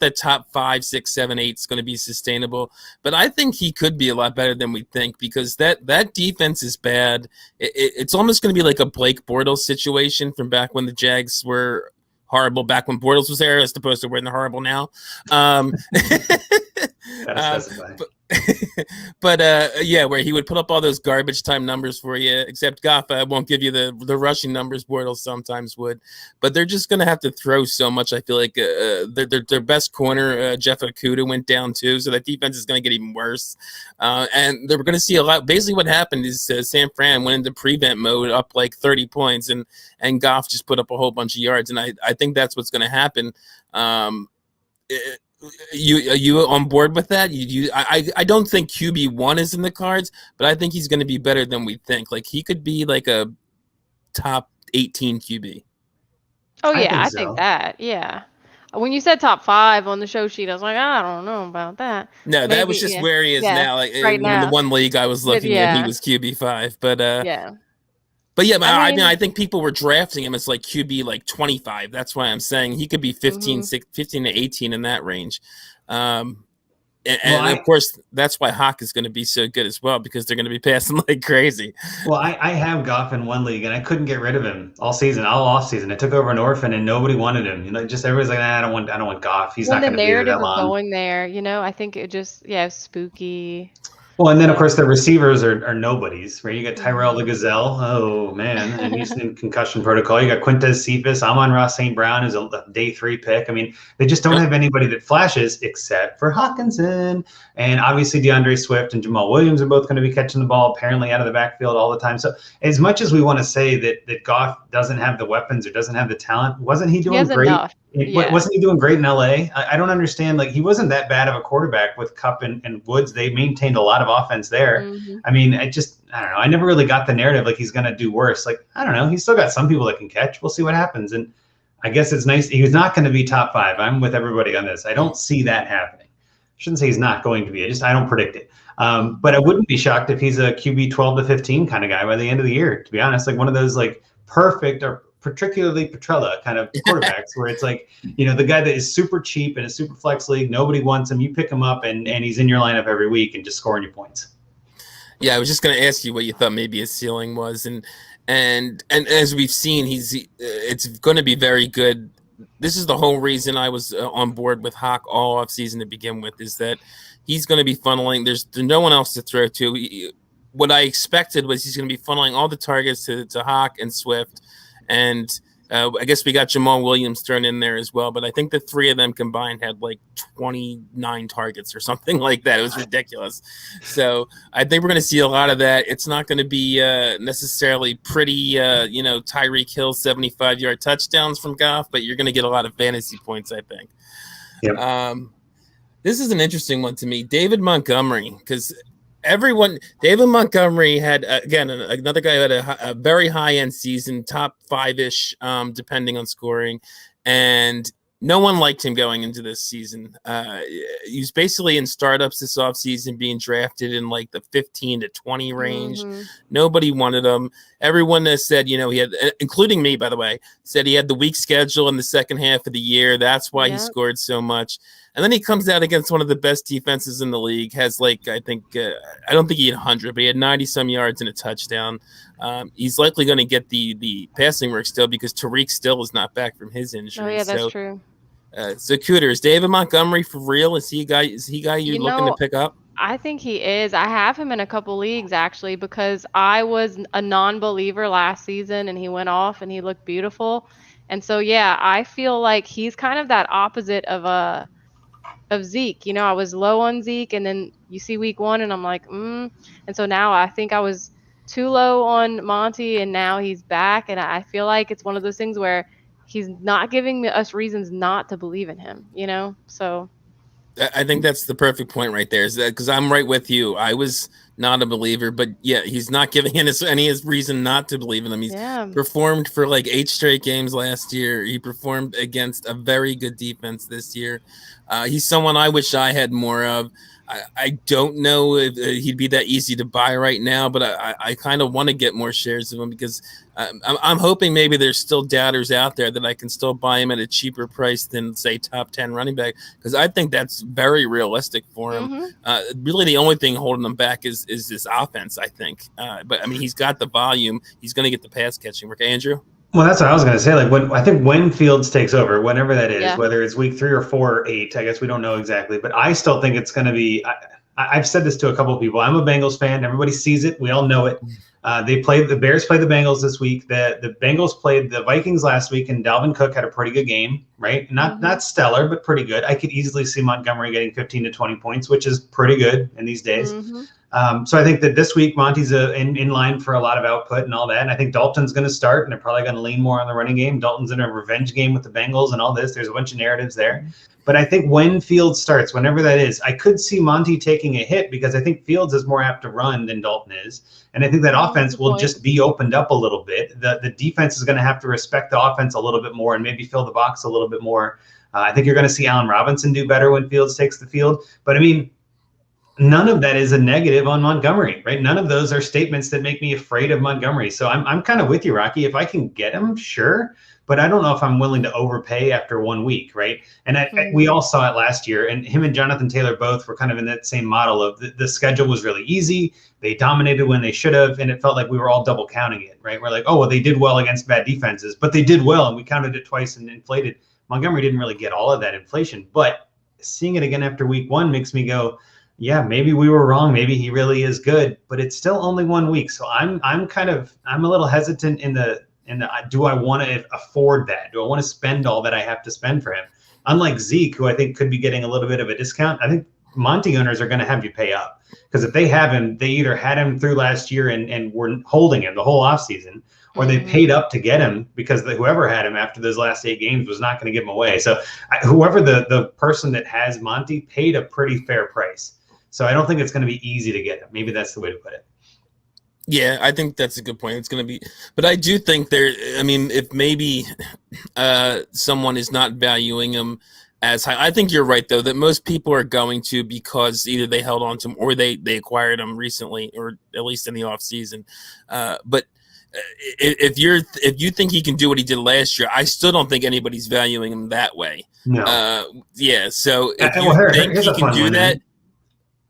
the top 5, 6, 7, 8 is going to be sustainable, but I think he could be a lot better than we think because that defense is bad. It's almost going to be like a Blake Bortles situation from back when the Jags were horrible back when Bortles was there, as opposed to when they're horrible now. But where he would put up all those garbage time numbers for you, except Goff won't give you the rushing numbers Bortles sometimes would. But they're just going to have to throw so much. I feel like their best corner, Jeff Okudah, went down too, so that defense is going to get even worse. And they're going to see a lot. Basically what happened is San Fran went into prevent mode up like 30 points, and Goff just put up a whole bunch of yards. And I think that's what's going to happen. Are you on board with that? I don't think QB1 is in the cards, but I think he's going to be better than we think. Like, he could be like a top 18 QB. Oh I yeah, think I think so. that. Yeah. When you said top 5 on the show sheet, I was like, I don't know about that. No, that Maybe, was just yeah. where he is Yeah. now. Like Right in the now. one league I was looking at, he Yeah. was QB5. Yeah. But yeah, I I mean, I mean, think people were drafting him as like QB like 25. That's why I'm saying he could be 15, mhm. 15 to 18 in that range. Um, Well, and of course, that's why Hawk is going to be so good as well, because they're going to be passing like crazy. I have Goff in one league and I couldn't get rid of him all season, all off season. I took over an orphan and nobody wanted him. Just everybody's like, nah, I don't want Goff. He's When not the going to be there narrative that of long. going there, I think it just, spooky. Well, and then of So, course the receivers are nobodies, right? You got Tyrell the mhm. Gazelle, oh man, and he's in concussion protocol. You got Quintez Cephas, Amon-Ra St. Brown, who's a day 3 pick. I mean, they just don't Yep. have anybody that flashes except for Hawkinson, and obviously DeAndre Swift and Jamal Williams are both going to be catching the ball apparently out of the backfield all the time. So as much as we want to say that Goff doesn't have the weapons or doesn't have the talent, wasn't he He doing has great? enough. Yeah. Wasn't he doing great in LA? I don't understand. Like, he wasn't that bad of a quarterback with Kupp and Woods. They maintained a lot of offense there. Mhm. I mean, I don't know. I never really got the narrative like he's going to do worse. Like, I don't know. He's still got some people that can catch. We'll see what happens. And I guess it's nice. He's not going to be top 5. I'm with everybody on this. I don't see that happening. I shouldn't say he's not going to be. I don't predict it. But I wouldn't be shocked if he's a QB 12 to 15 kind of guy by the end of the year, to be honest. Like one of those like perfect or particularly Petrella kind of quarterbacks where it's like, the guy that is super cheap in a super flex league, nobody wants him. You pick him up and he's in your lineup every week and just scoring you points. Yeah, I was just going to ask you what you thought maybe his ceiling was, and as we've seen, it's going to be very good. This is the whole reason I was on board with Hawk all off season to begin with, is that he's going to be funneling. There's no one else to throw to. What I expected was he's going to be funneling all the targets to Hawk and Swift, and I guess we got Jamal Williams thrown in there as well, but I think the 3 of them combined had like 29 targets or something like that. It was ridiculous. So I think we're going to see a lot of that. It's not going to be necessarily pretty, Tyreek Hill 75-yard touchdowns from Goff, but you're going to get a lot of fantasy points, I think. Yep. This is an interesting one to me. David Montgomery, because David Montgomery had, again, another guy who had a very high-end season, top 5-ish, depending on scoring, and no one liked him going into this season. He was basically in startups this offseason, being drafted in like the 15 to 20 range. Mm-hmm. Nobody wanted him. Everyone has said, he had, including me, by the way, said he had the weak schedule in the second half of the year. That's why he scored so much. And then he comes out against one of the best defenses in the league, has like, I don't think he had 100, but he had 90-some yards and a touchdown. He's likely going to get the passing work still because Tariq still is not back from his injury. Oh, yeah, that's true. So Cooter, is David Montgomery for real? Is he a guy you're looking to pick up? I think he is. I have him in a couple leagues actually, because I was a non-believer last season and he went off and he looked beautiful. And so, yeah, I feel like he's kind of that opposite of Zeke. I was low on Zeke, and then you see week 1 and I'm like, And so now I think I was too low on Monty, and now he's back. And I feel like it's one of those things where he's not giving us reasons not to believe in him, So I think that's the perfect point right there, is that because I'm right with you. I was not a believer, but yeah, he's not giving us any reason not to believe in him. He's performed for like 8 straight games last year. He performed against a very good defense this year. He's someone I wish I had more of. I don't know if he'd be that easy to buy right now, but I kind of want to get more shares of him because I'm hoping maybe there's still doubters out there that I can still buy him at a cheaper price than, say, top 10 running back, because I think that's very realistic for him. Mm-hmm. Really, the only thing holding him back is this offense, I think. But, I mean, he's got the volume. He's going to get the pass catching work. Andrew? Well, that's what I was going to say. Like, when Fields takes over, whenever that is, whether it's week 3 or 4 or 8, I guess we don't know exactly. But I still think it's going to be. I've said this to a couple of people. I'm a Bengals fan. Everybody sees it. We all know it. The Bears played the Bengals this week. The Bengals played the Vikings last week, and Dalvin Cook had a pretty good game, right? Not stellar, but pretty good. I could easily see Montgomery getting 15 to 20 points, which is pretty good in these days. So I think that this week Monty's in line for a lot of output and all that. And I think Dalton's going to start, and they're probably going to lean more on the running game. Dalton's in a revenge game with the Bengals and all this. There's a bunch of narratives there. But I think when Fields starts, whenever that is, I could see Monty taking a hit because I think Fields is more apt to run than Dalton is. And I think that offense will just be opened up a little bit. The defense is going to have to respect the offense a little bit more and maybe fill the box a little bit more. I think you're going to see Allen Robinson do better when Fields takes the field. But I mean, none of that is a negative on Montgomery, right? None of those are statements that make me afraid of Montgomery. So I'm kind of with you, Rocky. If I can get him, sure. But I don't know if I'm willing to overpay after 1 week, right? And we all saw it last year. And him and Jonathan Taylor both were kind of in that same model of the schedule was really easy. They dominated when they should have. And it felt like we were all double counting it, right? We're like, oh, well, they did well against bad defenses. But they did well, and we counted it twice and inflated. Montgomery didn't really get all of that inflation. But seeing it again after week 1 makes me go, yeah, maybe we were wrong. Maybe he really is good, but it's still only 1 week. So I'm a little hesitant in the do I want to afford that? Do I want to spend all that I have to spend for him? Unlike Zeke, who I think could be getting a little bit of a discount, I think Monty owners are going to have you pay up because if they have him, they either had him through last year and were holding him the whole offseason, or they paid up to get him because whoever had him after those last 8 games was not going to give him away. So whoever the person that has Monty paid a pretty fair price. So I don't think it's going to be easy to get him. Maybe that's the way to put it. Yeah, I think that's a good point. It's going to be, but I do think if maybe someone is not valuing him as high, I think you're right though, that most people are going to because either they held on to him or they acquired him recently, or at least in the off season. But if you think he can do what he did last year, I still don't think anybody's valuing him that way. No. Yeah. So if you think he can do that.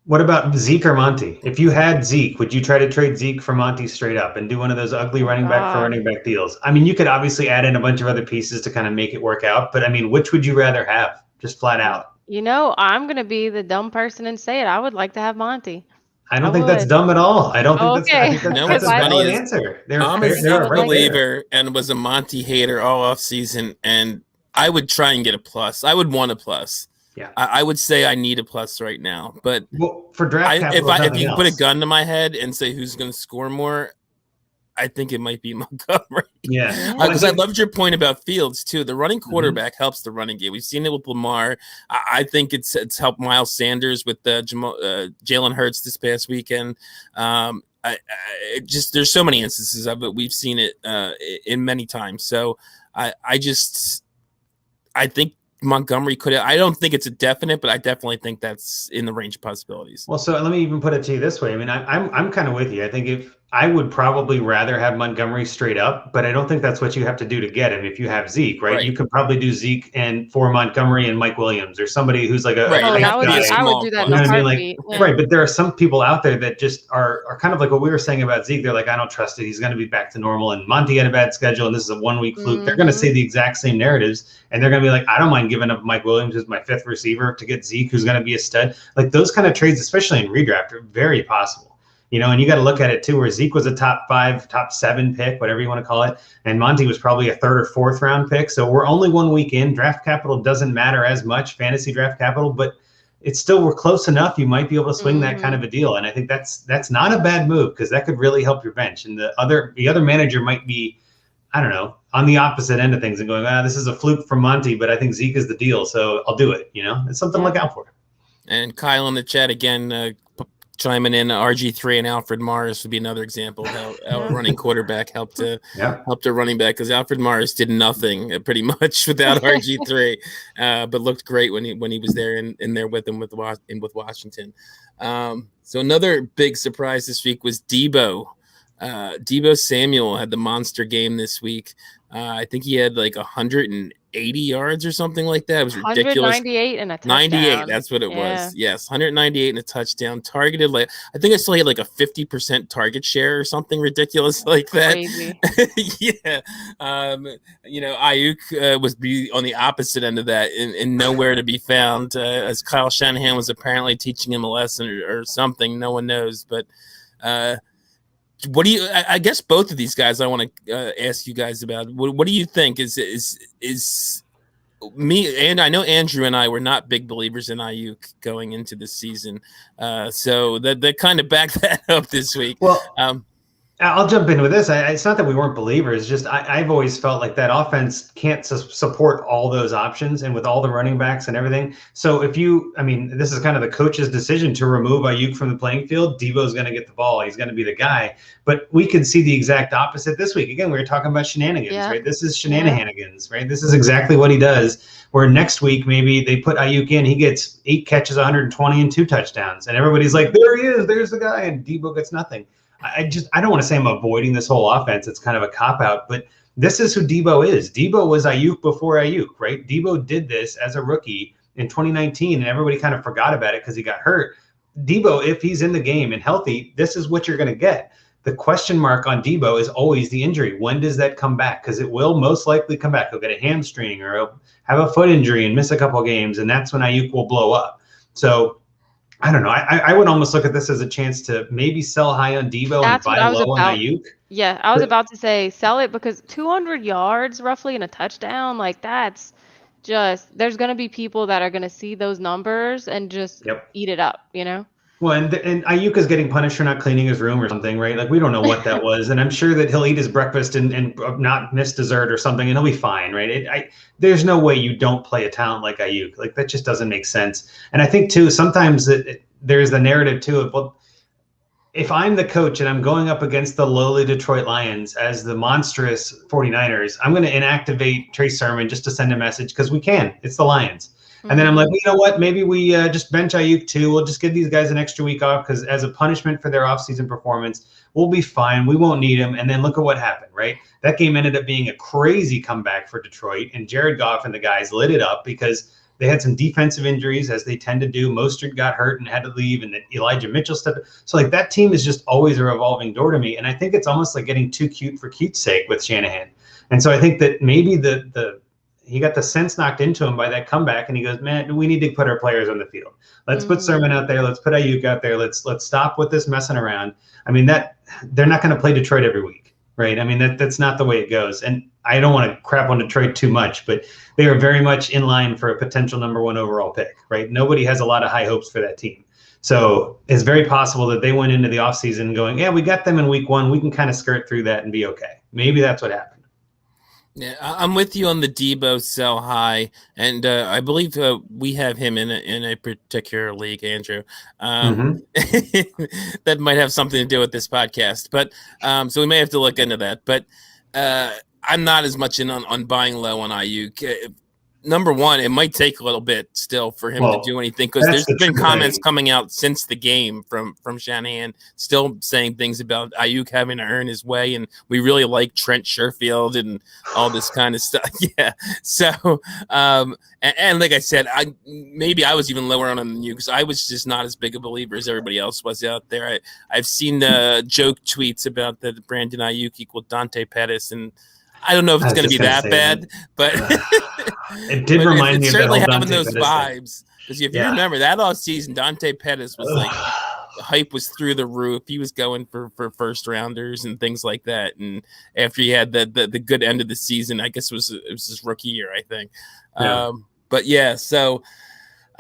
What about Zeke or Monty? If you had Zeke, would you try to trade Zeke for Monty straight up and do one of those ugly running back for running back deals? I mean, you could obviously add in a bunch of other pieces to kind of make it work out, but I mean, which would you rather have? Just flat out. I'm going to be the dumb person and say it. I would like to have Monty. I don't think that's dumb at all. I don't think okay. that's a valid answer. I'm a Zeke believer and was a Monty hater all off season, and I would try and get a plus. I would want a plus. Yeah, I would say I need a plus right now, but for draft capital, if you put a gun to my head and say who's going to score more, I think it might be Montgomery. Yeah, because I loved your point about Fields too. The running quarterback helps the running game. We've seen it with Lamar. I think it's helped Miles Sanders with Jalen Hurts this past weekend. There's so many instances of it. We've seen it in many times. So I think Montgomery could have. I don't think it's a definite, but I definitely think that's in the range of possibilities. Well, so let me even put it to you this way. I mean, I'm kind of with you. I think if I would probably rather have Montgomery straight up, but I don't think that's what you have to do to get him. If you have Zeke, right? You could probably do Zeke and for Montgomery and Mike Williams or somebody who's like a I would do that in a heartbeat. Right, but there are some people out there that just are kind of like what we were saying about Zeke. They're like, I don't trust it. He's going to be back to normal. And Monty had a bad schedule, and this is a 1 week fluke. They're going to say the exact same narratives, and they're going to be like, I don't mind giving up Mike Williams as my 5th receiver to get Zeke, who's going to be a stud. Like those kind of trades, especially in redraft, are very possible. And you got to look at it too, where Zeke was a top 5, top 7 pick, whatever you want to call it. And Monty was probably a 3rd or 4th round pick. So we're only 1 week in. Draft capital doesn't matter as much, fantasy draft capital, but it's still, we're close enough. You might be able to swing that kind of a deal. And I think that's not a bad move because that could really help your bench. And the other manager might be, I don't know, on the opposite end of things and going, this is a fluke from Monty, but I think Zeke is the deal. So I'll do it. It's something to look out for. And Kyle in the chat again, chiming in, RG3 and Alfred Morris would be another example of how a running quarterback helped a running back, because Alfred Morris did nothing pretty much without RG3, but looked great when he was there in there with him with Washington. So another big surprise this week was Debo. Debo Samuel had the monster game this week. I think he had like 180 yards or something like that. It was ridiculous. 198 and a touchdown. 98, that's what it was. Yes, 198 and a touchdown. Targeted like, I think I still had like a 50% target share or something ridiculous like that. Crazy. Yeah. Ayuk was on the opposite end of that and nowhere to be found, as Kyle Shanahan was apparently teaching him a lesson or something. No one knows, but what do you? I guess both of these guys I want to ask you guys about. What do you think? Is me, and I know Andrew and I were not big believers in Ayuk going into the season. So that kind of backed that up this week. Well, Um, I'll jump in with this. It's not that we weren't believers. Just I've always felt like that offense can't support all those options and with all the running backs and everything. So this is kind of the coach's decision to remove Ayuk from the playing field. Debo's going to get the ball. He's going to be the guy. But we could see the exact opposite this week. Again, we were talking about shenanigans, right? This is shenanigans, right? This is exactly what he does. Where next week, maybe they put Ayuk in, he gets 8 catches, 120 and 2 touchdowns. And everybody's like, there he is. There's the guy. And Debo gets nothing. I don't want to say I'm avoiding this whole offense. It's kind of a cop-out, but this is who Debo is. Debo was Ayuk before Ayuk, right? Debo did this as a rookie in 2019, and everybody kind of forgot about it because he got hurt. Debo, if he's in the game and healthy, this is what you're going to get. The question mark on Debo is always the injury. When does that come back? Because it will most likely come back. He'll get a hamstring or he'll have a foot injury and miss a couple games, and that's when Ayuk will blow up. So I don't know. I would almost look at this as a chance to maybe sell high on Debo and buy low on Ayuk. Yeah, I was about to say sell it because 200 yards roughly and a touchdown, like that's just, there's going to be people that are going to see those numbers and just eat it up, you know? Well, and Ayuk is getting punished for not cleaning his room or something, right? Like, we don't know what that was. And I'm sure that he'll eat his breakfast and not miss dessert or something, and he'll be fine, right? There's no way you don't play a talent like Ayuk. Like, that just doesn't make sense. And I think, too, sometimes there's the narrative, too, of, well, if I'm the coach and I'm going up against the lowly Detroit Lions as the monstrous 49ers, I'm going to inactivate Trey Sermon just to send a message because we can. It's the Lions. And then I'm like, well, you know what? Maybe we just bench Ayuk too. We'll just give these guys an extra week off because as a punishment for their offseason performance, we'll be fine. We won't need him. And then look at what happened, right? That game ended up being a crazy comeback for Detroit. And Jared Goff and the guys lit it up because they had some defensive injuries, as they tend to do. Mostert got hurt and had to leave, and then Elijah Mitchell stepped. So, like, that team is just always a revolving door to me. And I think it's almost like getting too cute for cute's sake with Shanahan. And so I think that maybe he got the sense knocked into him by that comeback, and he goes, man, we need to put our players on the field. Let's put Sermon out there. Let's put Ayuk out there. Let's stop with this messing around. I mean, they're not going to play Detroit every week, right? I mean, that's not the way it goes. And I don't want to crap on Detroit too much, but they are very much in line for a potential #1 overall pick, right? Nobody has a lot of high hopes for that team. So it's very possible that they went into the offseason going, yeah, we got them in week 1. We can kind of skirt through that and be okay. Maybe that's what happened. Yeah, I'm with you on the Debo sell high, and I believe we have him in a particular league, Andrew. That might have something to do with this podcast, but so we may have to look into that. But I'm not as much in on buying low on Ayuk. Number one, it might take a little bit still for him to do anything because there's been comments coming out since the game from Shanahan still saying things about Ayuk having to earn his way, and we really like Trent Sherfield and all this kind of stuff. Yeah. So, and like I said, maybe I was even lower on him than you because I was just not as big a believer as everybody else was out there. I've seen joke tweets about that Brandon Ayuk equal Dante Pettis, and I don't know if it's going to be that bad, but it did remind me of certainly that having those Pettis vibes. Because if you remember that off season, Dante Pettis was like the hype was through the roof. He was going for first rounders and things like that. And after he had the good end of the season, I guess it was his rookie year, I think. Yeah. But yeah, so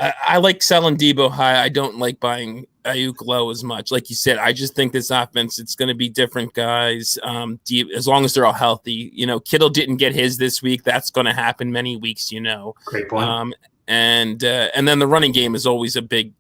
I like selling Debo high. I don't like buying Ayuk low as much. Like you said, I just think this offense, it's going to be different guys. As long as they're all healthy, Kittle didn't get his this week. That's going to happen many weeks, Great point. And then the running game is always a big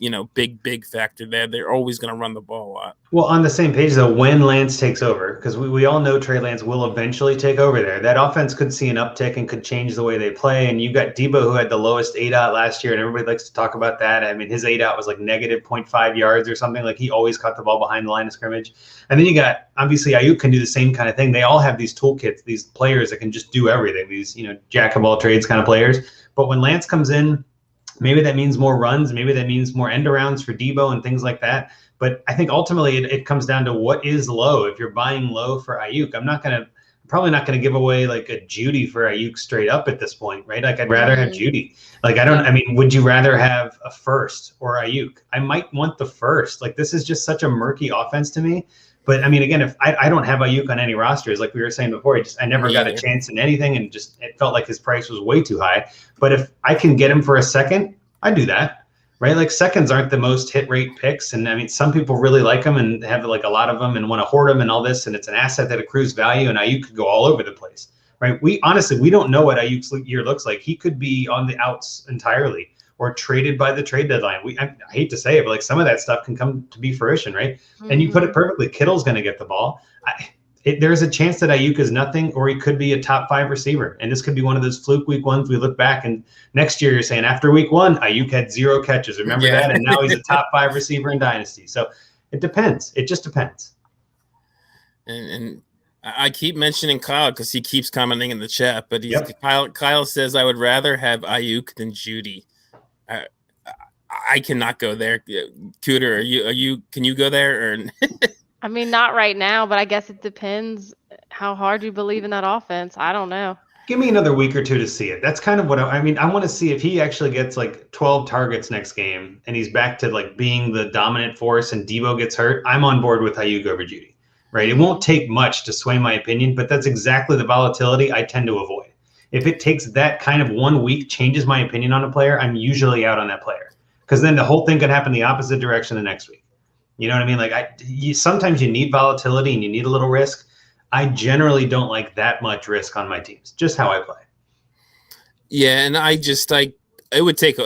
factor there. They're always going to run the ball a lot. Well, on the same page, though, when Lance takes over, because we all know Trey Lance will eventually take over there, that offense could see an uptick and could change the way they play. And you've got Debo, who had the lowest ADOT last year, and everybody likes to talk about that. I mean, his ADOT was like negative 0.5 yards or something. Like, he always caught the ball behind the line of scrimmage. And then you got, obviously, Ayuk can do the same kind of thing. They all have these toolkits, these players that can just do everything, these, jack of all trades kind of players. But when Lance comes in, maybe that means more runs. Maybe that means more end arounds for Debo and things like that. But I think ultimately it comes down to what is low. If you're buying low for Ayuk, I'm probably not going to give away like a Judy for Ayuk straight up at this point, right? Like, I'd rather have Judy. Like, would you rather have a first or Ayuk? I might want the first. Like, this is just such a murky offense to me. But I mean, again, if I don't have Ayuk on any rosters, like we were saying before, I never Me got a either. chance in anything, and just it felt like his price was way too high. But if I can get him for a second, I do that, right? Like seconds aren't the most hit rate picks, and I mean, some people really like them and have like a lot of them and want to hoard them and all this, and it's an asset that accrues value, and Ayuk could go all over the place, right? We don't know what Ayuk's year looks like. He could be on the outs entirely, or traded by the trade deadline. I hate to say it, but like some of that stuff can come to be fruition, right? Mm-hmm. And you put it perfectly. Kittle's going to get the ball. There's a chance that Ayuk is nothing, or he could be a top 5 receiver. And this could be one of those fluke week ones. We look back and next year you're saying after week 1, Ayuk had 0 catches. Remember that? And now he's a top 5 receiver in Dynasty. So it depends. It just depends. And I keep mentioning Kyle because he keeps commenting in the chat, but Kyle says, I would rather have Ayuk than Judy. I cannot go there. Cooter, can you go there? Or I mean, not right now, but I guess it depends how hard you believe in that offense. I don't know. Give me another week or two to see it. That's kind of what I mean. I want to see if he actually gets like 12 targets next game and he's back to like being the dominant force and Debo gets hurt. I'm on board with Ayuk over Judy, right? It won't take much to sway my opinion, but that's exactly the volatility I tend to avoid. If it takes that kind of 1 week, changes my opinion on a player, I'm usually out on that player. Because then the whole thing could happen the opposite direction the next week. You know what I mean? Like sometimes you need volatility and you need a little risk. I generally don't like that much risk on my teams. Just how I play. Yeah, and it would take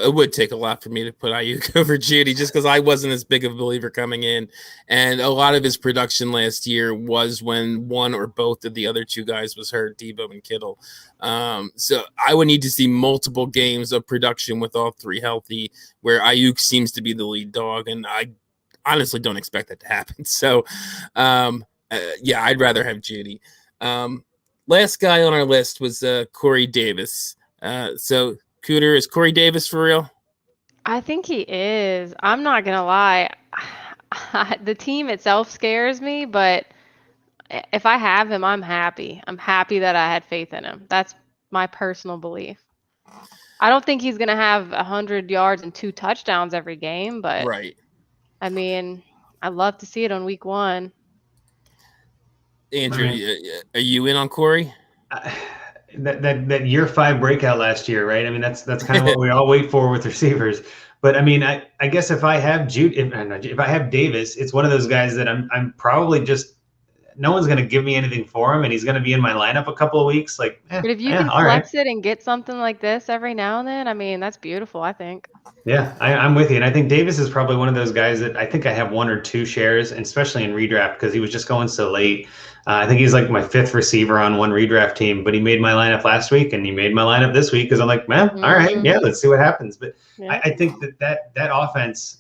a lot for me to put Ayuk over Judy just because I wasn't as big of a believer coming in, and a lot of his production last year was when one or both of the other 2 guys was hurt, Debo and Kittle. So I would need to see multiple games of production with all 3 healthy, where Ayuk seems to be the lead dog, and I honestly don't expect that to happen. So, I'd rather have Judy. Last guy on our list was Corey Davis. So. Cooter, is Corey Davis for real? I think he is. I'm not going to lie. The team itself scares me, but if I have him, I'm happy. I'm happy that I had faith in him. That's my personal belief. I don't think he's going to have 100 yards and 2 touchdowns every game, but right. I mean, I'd love to see it on week 1. Andrew, are you in on Corey? That year 5 breakout last year, right? I mean, that's kind of what we all wait for with receivers. But I mean, I guess if I have if I have Davis, it's one of those guys that I'm probably just no one's going to give me anything for him, and he's going to be in my lineup a couple of weeks. Like, but if you can flex it and get something like this every now and then, I mean, that's beautiful. I think. Yeah, I'm with you, and I think Davis is probably one of those guys that I think I have 1 or 2 shares, and especially in redraft because he was just going so late. I think he's like my 5th receiver on one redraft team, but he made my lineup last week and he made my lineup this week because I'm like, man, all right, yeah, let's see what happens. But I think that offense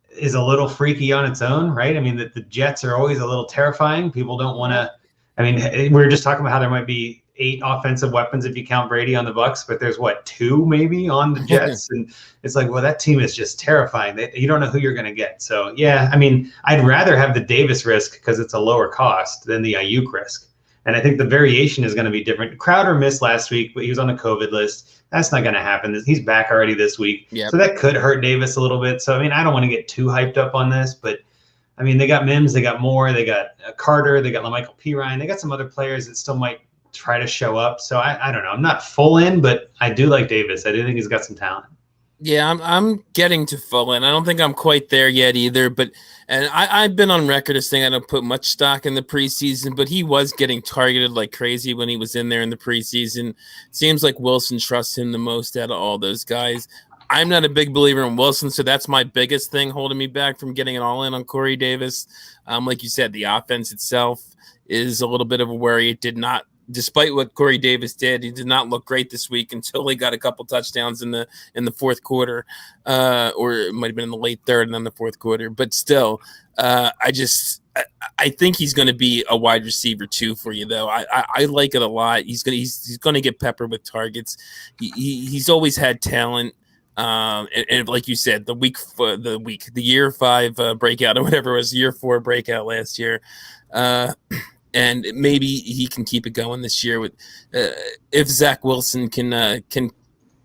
is a little freaky on its own, right? I mean, the Jets are always a little terrifying. People don't want to. I mean, we were just talking about how there might be 8 offensive weapons if you count Brady on the Bucs, but there's 2 maybe on the Jets, and it's like, well, that team is just terrifying. You don't know who you're going to get. So yeah, I mean, I'd rather have the Davis risk because it's a lower cost than the Ayuk risk, and I think the variation is going to be different. Crowder missed last week, but he was on the COVID list. That's not going to happen. He's back already this week, so that could hurt Davis a little bit. So I mean, I don't want to get too hyped up on this, but I mean, they got Mims, they got Moore, they got Carter, they got LaMichael Pirine, they got some other players that still might try to show up. So I don't know. I'm not full in, but I do like Davis. I do think he's got some talent. Yeah, I'm getting to full in. I don't think I'm quite there yet either. And I've been on record as saying I don't put much stock in the preseason, but he was getting targeted like crazy when he was in there in the preseason. Seems like Wilson trusts him the most out of all those guys. I'm not a big believer in Wilson, so that's my biggest thing holding me back from getting it all in on Corey Davis. Like you said, the offense itself is a little bit of a worry. It did not. Despite what Corey Davis did, he did not look great this week until he got a couple touchdowns in the 4th quarter, or it might have been in the late 3rd and then the 4th quarter. But still, I think he's going to be a wide receiver too for you, though. I like it a lot. He's going to get peppered with targets. He's always had talent. And like you said, the year 5 breakout or whatever it was, year 4 breakout last year. And maybe he can keep it going this year with if Zach Wilson can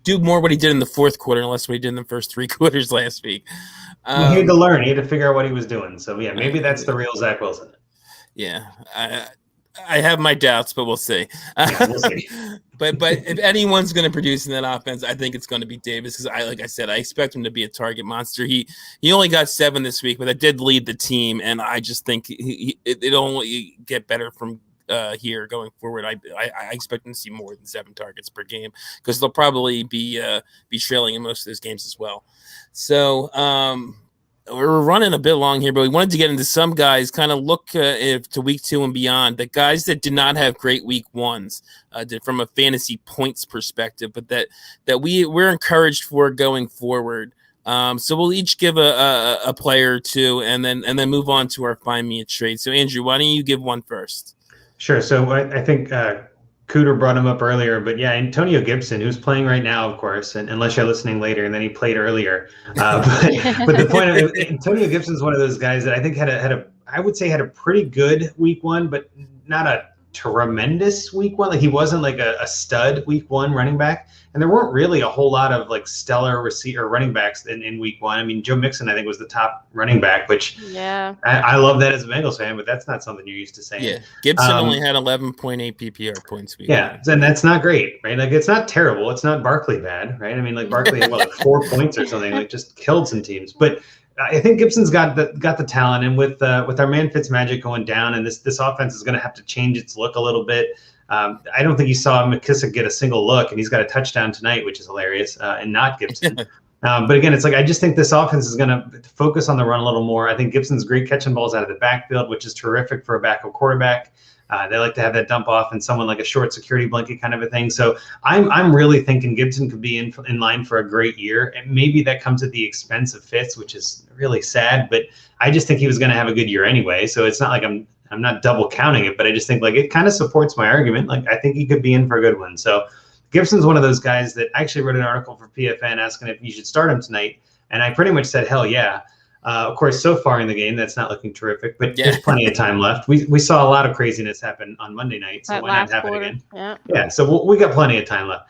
do more what he did in the 4th quarter, unless what he did in the first 3 quarters last week. He had to learn. He had to figure out what he was doing. So yeah, maybe that's the real Zach Wilson. Yeah, I have my doubts, but we'll see. Yeah, we'll see. But if anyone's going to produce in that offense, I think it's going to be Davis because like I said, I expect him to be a target monster. He only got 7 this week, but that did lead the team, and I just think it only get better from here going forward. I expect him to see more than 7 targets per game because they'll probably be trailing in most of those games as well. So we're running a bit long here, but we wanted to get into some guys, kind of look to week 2 and beyond. The guys that did not have great week 1s from a fantasy points perspective, but that we're encouraged for going forward. So we'll each give a player or two, and then move on to our Find Me a Trade. So Andrew, why don't you give one first? Sure. So I think Cooter brought him up earlier, but yeah, Antonio Gibson, who's playing right now, of course, and unless you're listening later, and then he played earlier. But the point of it, Antonio Gibson's one of those guys that I think had a pretty good week 1, but not a tremendous week 1. Like he wasn't like a stud week 1 running back, and there weren't really a whole lot of like stellar receiver running backs in week 1. I mean, Joe Mixon I think was the top running back, which I love that as a Bengals fan, but that's not something you're used to saying. Yeah, Gibson only had 11.8 PPR points week 1. And that's not great, right? Like it's not terrible. It's not Barkley bad, right? I mean, like Barkley had like 4 points or something, like just killed some teams, but I think Gibson's got the talent, and with our man Fitzmagic going down, and this offense is going to have to change its look a little bit. I don't think you saw McKissick get a single look, and he's got a touchdown tonight, which is hilarious, and not Gibson. But again, it's like I just think this offense is going to focus on the run a little more. I think Gibson's great catching balls out of the backfield, which is terrific for a backup quarterback. They like to have that dump off and someone like a short security blanket kind of a thing. So I'm really thinking Gibson could be in line for a great year. And maybe that comes at the expense of Fitz, which is really sad. But I just think he was going to have a good year anyway. So it's not like I'm not double counting it, but I just think like it kind of supports my argument. Like I think he could be in for a good one. So Gibson's one of those guys that I actually wrote an article for PFN asking if you should start him tonight. And I pretty much said, hell yeah. Of course, so far in the game, that's not looking terrific, but there's plenty of time left. We saw a lot of craziness happen on Monday night, so why not have it again? Yeah, so we got plenty of time left.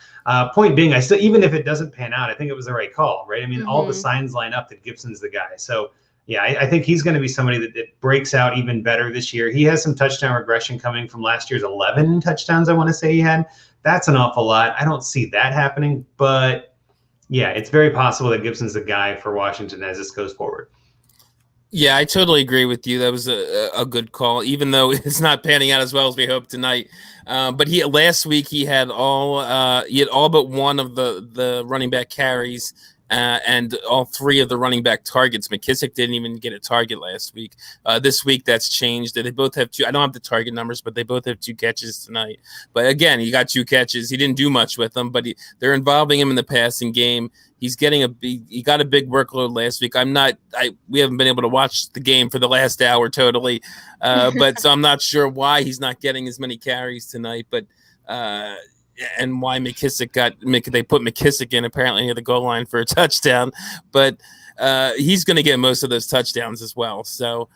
Point being, I still, even if it doesn't pan out, I think it was the right call, right? I mean, all the signs line up that Gibson's the guy. So yeah, I think he's going to be somebody that breaks out even better this year. He has some touchdown regression coming from last year's 11 touchdowns, I want to say he had. That's an awful lot. I don't see that happening, but yeah, it's very possible that Gibson's the guy for Washington as this goes forward. Yeah, I totally agree with you. That was a good call, even though it's not panning out as well as we hope tonight. But last week he had all but one of the running back carries and all 3 of the running back targets. McKissick didn't even get a target last week. This week that's changed. They both have 2. I don't have the target numbers, but they both have 2 catches tonight. But again, he got 2 catches. He didn't do much with them, but they're involving him in the passing game. He's getting he got a big workload last week. We haven't been able to watch the game for the last hour totally, but so I'm not sure why he's not getting as many carries tonight. But and why they put McKissick in apparently near the goal line for a touchdown, but he's going to get most of those touchdowns as well. So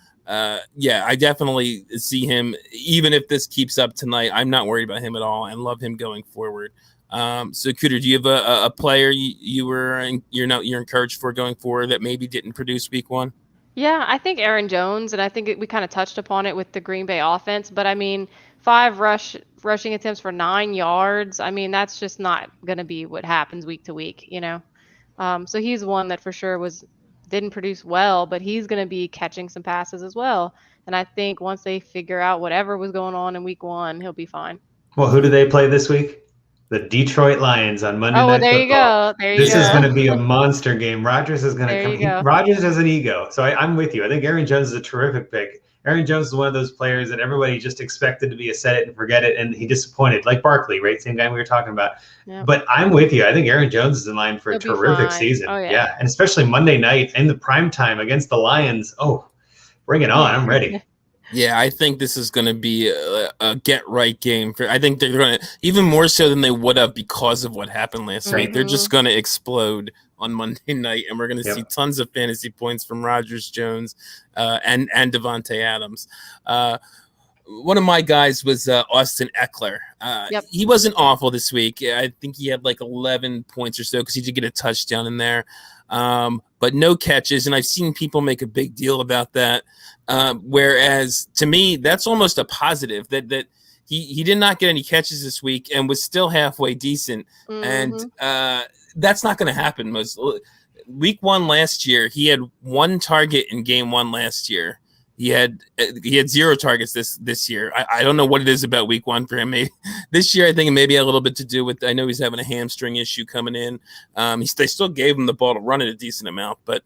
yeah, I definitely see him. Even if this keeps up tonight, I'm not worried about him at all and love him going forward. So Cooter, do you have a player you're encouraged for going forward that maybe didn't produce week 1? Yeah, I think Aaron Jones, and I think we kind of touched upon it with the Green Bay offense, but I mean, 5 rushing attempts for 9 yards. I mean, that's just not going to be what happens week to week, you know? So he's one that for sure didn't produce well, but he's going to be catching some passes as well. And I think once they figure out whatever was going on in week 1, he'll be fine. Well, who do they play this week? The Detroit Lions on Monday Night Football. You go. This is going to be a to monster game. Rodgers is going to come. Rodgers has an ego, so I'm with you. I think Aaron Jones is a terrific pick. Aaron Jones is one of those players that everybody just expected to be a set it and forget it, and he disappointed, like Barkley, right? Same guy we were talking about. Yep. But I'm with you. I think Aaron Jones is in line for a terrific season. Oh, yeah, and especially Monday night in the prime time against the Lions. Oh, bring it on! I'm ready. Yeah, I think this is going to be a get-right game. I think they're going to, even more so than they would have because of what happened last week, they're just going to explode on Monday night, and we're going to see tons of fantasy points from Rodgers, Jones, and Devontae Adams. One of my guys was Austin Eckler. He wasn't awful this week. I think he had like 11 points or so because he did get a touchdown in there. but no catches. And I've seen people make a big deal about that. Whereas to me, that's almost a positive that he did not get any catches this week and was still halfway decent. And that's not going to happen. Week 1 last year, he had 1 target in game 1 last year. He had 0 targets this year. I don't know what it is about week 1 for him. Maybe this year, I think it may be a little bit to do with. I know he's having a hamstring issue coming in. They still gave him the ball to run it a decent amount, but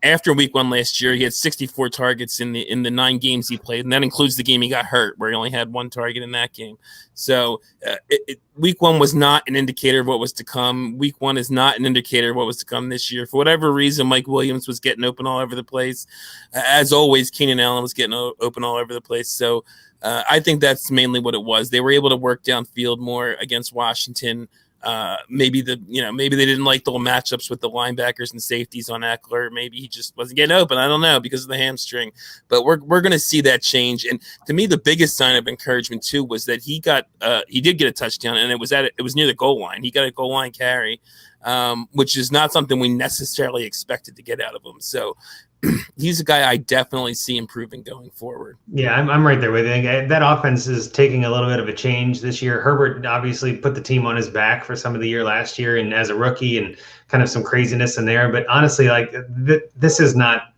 after week 1 last year, he had 64 targets in the 9 games he played, and that includes the game he got hurt, where he only had 1 target in that game. So week 1 was not an indicator of what was to come. Week 1 is not an indicator of what was to come this year. For whatever reason, Mike Williams was getting open all over the place. As always, Keenan Allen was getting open all over the place. So I think that's mainly what it was. They were able to work downfield more against Washington. Maybe they didn't like the matchups with the linebackers and safeties on Eckler. Maybe he just wasn't getting open. I don't know, because of the hamstring. But we're going to see that change. And to me, the biggest sign of encouragement too was that he did get a touchdown, and it was near the goal line. He got a goal line carry, which is not something we necessarily expected to get out of him. So he's a guy I definitely see improving going forward. Yeah, I'm right there with you. That offense is taking a little bit of a change this year. Herbert obviously put the team on his back for some of the year last year, and as a rookie, and kind of some craziness in there. But honestly, this is not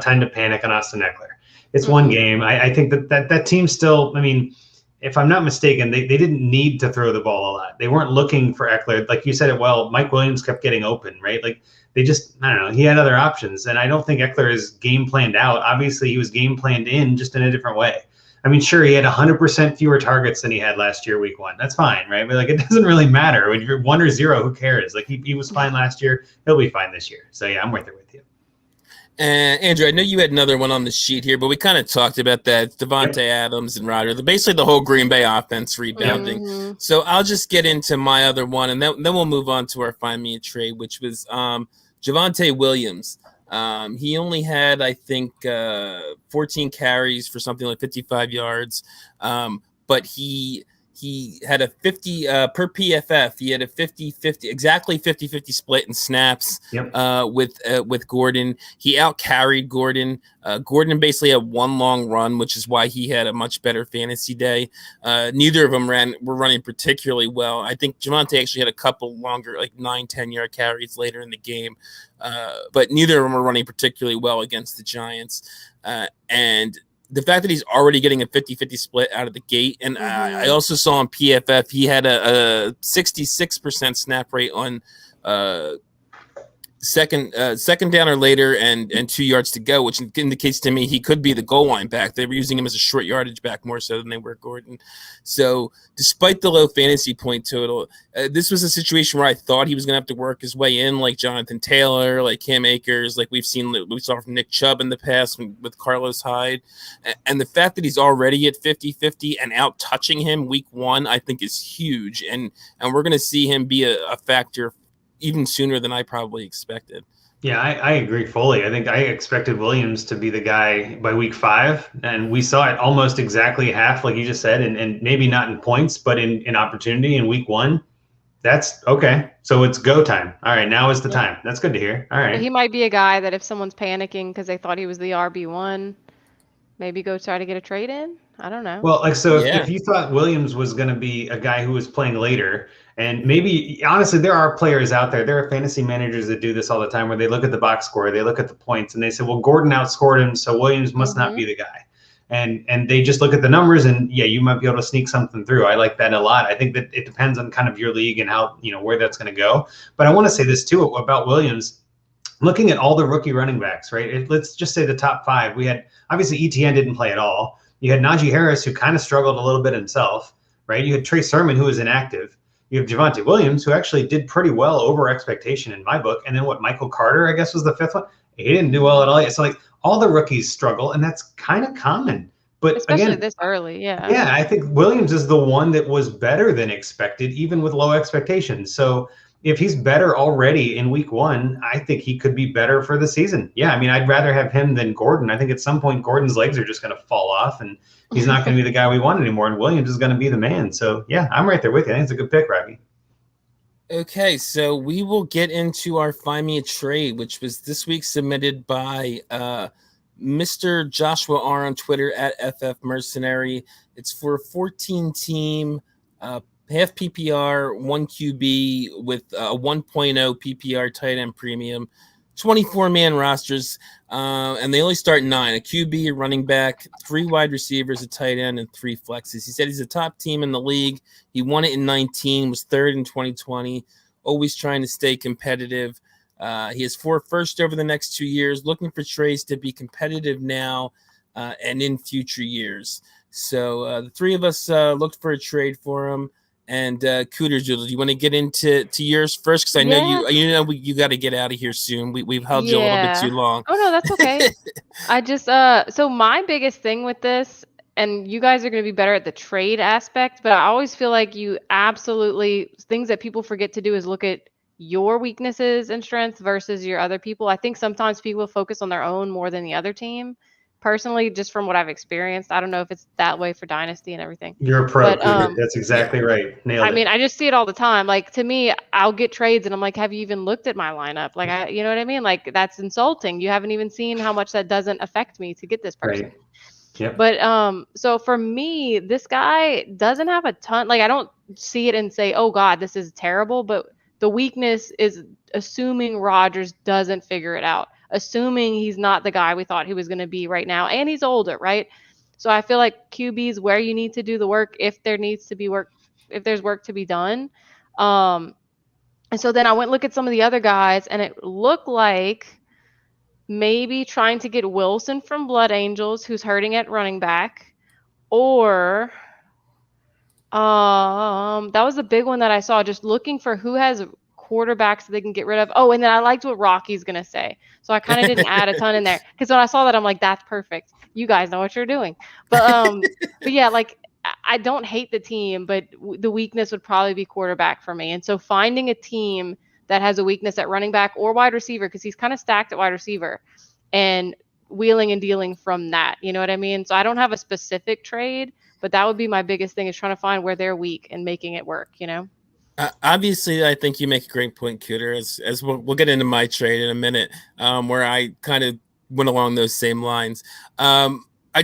time to panic on Austin Eckler. It's one game. I think that team still. I mean, if I'm not mistaken, they didn't need to throw the ball a lot. They weren't looking for Eckler. Like you said it well, Mike Williams kept getting open, right? Like they just, I don't know, he had other options. And I don't think Eckler is game planned out. Obviously, he was game planned in, just in a different way. I mean, sure, he had 100% fewer targets than he had last year, week 1. That's fine, right? But like, it doesn't really matter. When you're 1 or 0, who cares? Like he was fine last year. He'll be fine this year. So yeah, I'm right there with you. And Andrew, I know you had another one on the sheet here, but we kind of talked about that. Devontae Adams and Rodgers, basically the whole Green Bay offense rebounding. Mm-hmm. So I'll just get into my other one, and then we'll move on to our Find Me a Trade, which was Javonte Williams. He only had, I think, 14 carries for something like 55 yards, but he had a 50 per PFF. He had a 50-50, exactly 50-50 split in snaps. Yep. With Gordon. He out-carried Gordon. Gordon basically had 1 long run, which is why he had a much better fantasy day. Neither of them were running particularly well. I think Javonte actually had a couple longer, like 9-10 yard carries later in the game. But neither of them were running particularly well against the Giants. And the fact that he's already getting a 50-50 split out of the gate. And I also saw on PFF, he had a 66% snap rate on second down or later and 2 yards to go, which indicates to me he could be the goal line back. They were using him as a short yardage back more so than they were Gordon. So despite the low fantasy point total, this was a situation where I thought he was going to have to work his way in, like Jonathan Taylor, like Cam Akers, like we saw from Nick Chubb in the past with Carlos Hyde. And the fact that he's already at 50-50 and out touching him week 1, I think is huge. And we're going to see him be a factor even sooner than I probably expected. Yeah, I agree fully. I think I expected Williams to be the guy by week 5, and we saw it almost exactly half, like you just said, and maybe not in points, but in opportunity in week 1. That's okay. So it's go time. All right, now is the time. That's good to hear. All right. He might be a guy that if someone's panicking because they thought he was the RB1, maybe go try to get a trade in. I don't know. Well, if you thought Williams was going to be a guy who was playing later, and maybe, honestly, there are players out there, there are fantasy managers that do this all the time where they look at the box score, they look at the points, and they say, well, Gordon outscored him, so Williams must not be the guy. And they just look at the numbers, and yeah, you might be able to sneak something through. I like that a lot. I think that it depends on kind of your league and how, where that's going to go. But I want to say this too about Williams. Looking at all the rookie running backs, right? Let's just say the top 5. We had, obviously, ETN didn't play at all. You had Najee Harris, who kind of struggled a little bit himself, right? You had Trey Sermon, who was inactive. You have Javonte Williams, who actually did pretty well over expectation in my book. And then Michael Carter, I guess, was the 5th one. He didn't do well at all. So, like, all the rookies struggle, and that's kind of common. But especially again, this early, yeah. Yeah, I think Williams is the one that was better than expected, even with low expectations. So if he's better already in week 1, I think he could be better for the season. Yeah, I mean, I'd rather have him than Gordon. I think at some point Gordon's legs are just going to fall off, and he's not going to be the guy we want anymore, and Williams is going to be the man. So, yeah, I'm right there with you. I think it's a good pick, Robbie. Okay, so we will get into our Find Me a Trade, which was this week submitted by Mr. Joshua R on Twitter at FF Mercenary. It's for a 14-team, half PPR, 1 QB with a 1.0 PPR tight end premium, 24-man rosters, and they only start 9, a QB, a running back, 3 wide receivers, a tight end, and 3 flexes. He said he's a top team in the league. He won it in 19, was third in 2020, always trying to stay competitive. He has 4 firsts over the next 2 years, looking for trades to be competitive now and in future years. So the 3 of us looked for a trade for him. And cooterdoodle, do you want to get into yours first? Because I know you got to get out of here soon. We've held you a little bit too long. Oh no, that's okay. I just so my biggest thing with this, and you guys are going to be better at the trade aspect, but I always feel like you absolutely, things that people forget to do is look at your weaknesses and strengths versus your other people. I think sometimes people focus on their own more than the other team. Personally, just from what I've experienced, I don't know if it's that way for Dynasty and everything. You're a pro. That's exactly right. Nailed it. I mean, I just see it all the time. Like, to me, I'll get trades and I'm like, have you even looked at my lineup? Like, you know what I mean? Like, that's insulting. You haven't even seen how much that doesn't affect me to get this person. Right. Yep. But so for me, this guy doesn't have a ton. Like, I don't see it and say, oh God, this is terrible. But the weakness is assuming Rodgers doesn't figure it out, assuming he's not the guy we thought he was going to be right now, and he's older, right? So I feel like QB is where you need to do the work if there needs to be work, if there's work to be done. And so then I went look at some of the other guys, and it looked like maybe trying to get Wilson from Blood Angels, who's hurting at running back, or that was the big one that I saw, just looking for who has quarterbacks that they can get rid of. Oh, and then I liked what Rocky's going to say. So I kind of didn't add a ton in there, because when I saw that, I'm like, that's perfect. You guys know what you're doing. But yeah, like, I don't hate the team, but the weakness would probably be quarterback for me. And so finding a team that has a weakness at running back or wide receiver, because he's kind of stacked at wide receiver, and wheeling and dealing from that. You know what I mean? So I don't have a specific trade, but that would be my biggest thing, is trying to find where they're weak and making it work, you know? Obviously, I think you make a great point, Cooter, as we'll get into my trade in a minute, where I kind of went along those same lines. I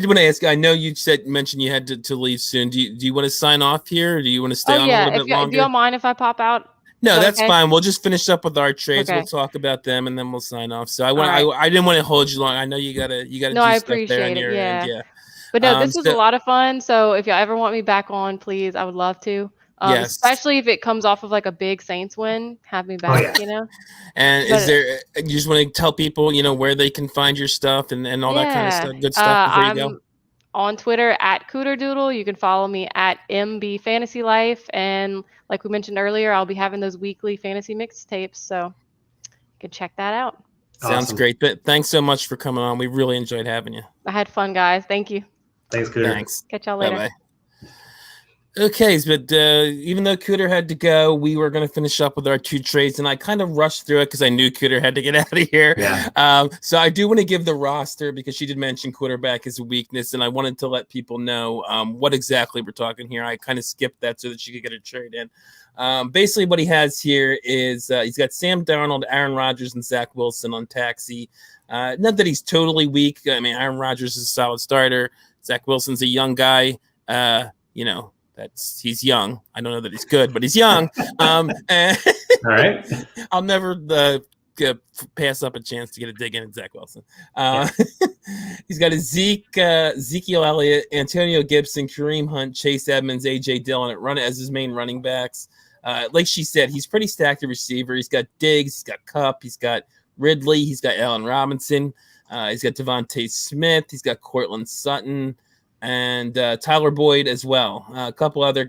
do want to ask, I know you mentioned you had to leave soon. Do you want to sign off here, or do you want to stay on a little bit longer? Do you mind if I pop out? No, that's okay? Fine. We'll just finish up with our trades. Okay. We'll talk about them, and then we'll sign off. So I didn't want to hold you long. I know you gotta. No, do I stuff appreciate there on it. Your end. Yeah. But no, this was a lot of fun. So if y'all ever want me back on, please, I would love to. Yes. Especially if it comes off of like a big Saints win, have me back, you know? And you just want to tell people, where they can find your stuff and all that kind of stuff, good stuff before you go? On Twitter at cooterdoodle. You can follow me at MB Fantasy Life. And like we mentioned earlier, I'll be having those weekly fantasy mixtapes. So you can check that out. Sounds great. Thanks so much for coming on. We really enjoyed having you. I had fun, guys. Thank you. Thanks, Cooter. Thanks. Catch y'all later. Bye-bye. Okay, but even though Cooter had to go, we were going to finish up with our 2 trades, and I kind of rushed through it because I knew Cooter had to get out of here. Yeah. So I do want to give the roster, because she did mention quarterback as a weakness, and I wanted to let people know what exactly we're talking here. I kind of skipped that so that she could get a trade in. Basically, what he has here is he's got Sam Darnold, Aaron Rodgers, and Zach Wilson on taxi. Not that he's totally weak. I mean, Aaron Rodgers is a solid starter. Zach Wilson's a young guy. He's young. I don't know that he's good, but he's young. And all right. I'll never pass up a chance to get a dig in at Zach Wilson. He's got Ezekiel Elliott, Antonio Gibson, Kareem Hunt, Chase Edmonds, AJ Dillon as his main running backs. Like she said, he's pretty stacked at receiver. He's got Diggs, he's got Kupp, he's got Ridley, he's got Allen Robinson, he's got Devontae Smith, he's got Cortland Sutton, and Tyler Boyd as well. A couple other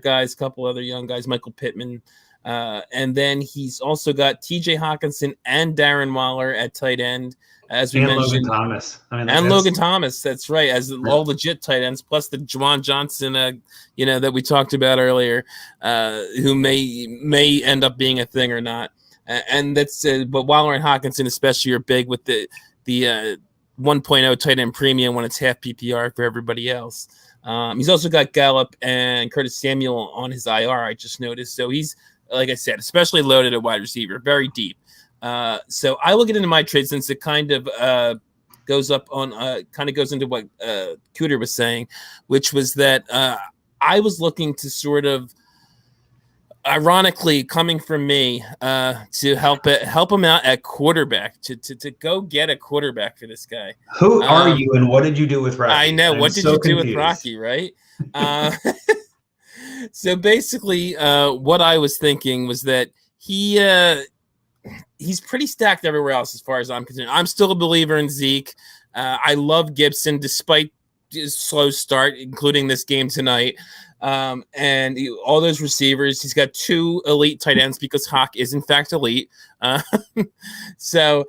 young guys, Michael Pittman. And then he's also got TJ Hawkinson and Darren Waller at tight end, as we mentioned. Logan Thomas. Logan Thomas, that's right, as all legit tight ends, plus the Juwan Johnson, that we talked about earlier, who may end up being a thing or not. And that's but Waller and Hawkinson especially are big with the 1.0 tight end premium when it's half PPR for everybody else. He's also got Gallup and Curtis Samuel on his IR, I just noticed. So he's like I said, especially loaded at wide receiver, very deep. So I will get into my trade since it kind of goes into what Cooter was saying, which was that I was looking to sort of, ironically, coming from me, to help him out at quarterback, to go get a quarterback for this guy. Who are you, and what did you do with Rocky? I know. What did you do with confused. Rocky, right? So basically, what I was thinking was that he's pretty stacked everywhere else as far as I'm concerned. I'm still a believer in Zeke. I love Gibson despite his slow start, including this game tonight. And all those receivers, he's got 2 elite tight ends because Hawk is in fact elite. So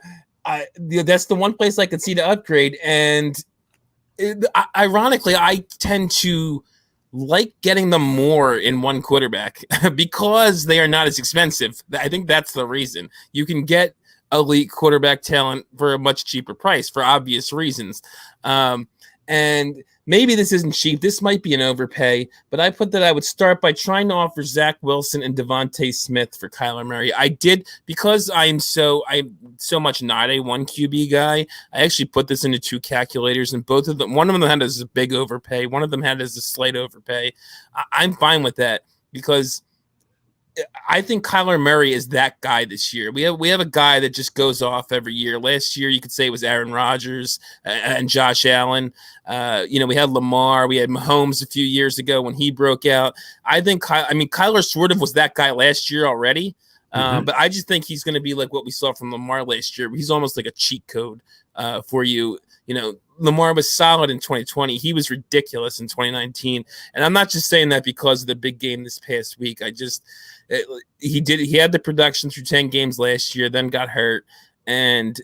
that's the one place I could see to upgrade. And ironically, I tend to like getting them more in one quarterback because they are not as expensive. I think that's the reason. You can get elite quarterback talent for a much cheaper price for obvious reasons. And maybe this isn't cheap. This might be an overpay, but I put that I would start by trying to offer Zach Wilson and Devontae Smith for Kyler Murray. I did, because I'm so much not a 1 QB guy. I actually put this into 2 calculators, and both of them, one of them had as a big overpay, one of them had as a slight overpay. I'm fine with that because I think Kyler Murray is that guy this year. We have a guy that just goes off every year. Last year, you could say it was Aaron Rodgers and Josh Allen. We had Lamar. We had Mahomes a few years ago when he broke out. Kyler sort of was that guy last year already. But I just think he's going to be like what we saw from Lamar last year. He's almost like a cheat code for you. Lamar was solid in 2020. He was ridiculous in 2019. And I'm not just saying that because of the big game this past week. He had the production through 10 games last year, then got hurt. And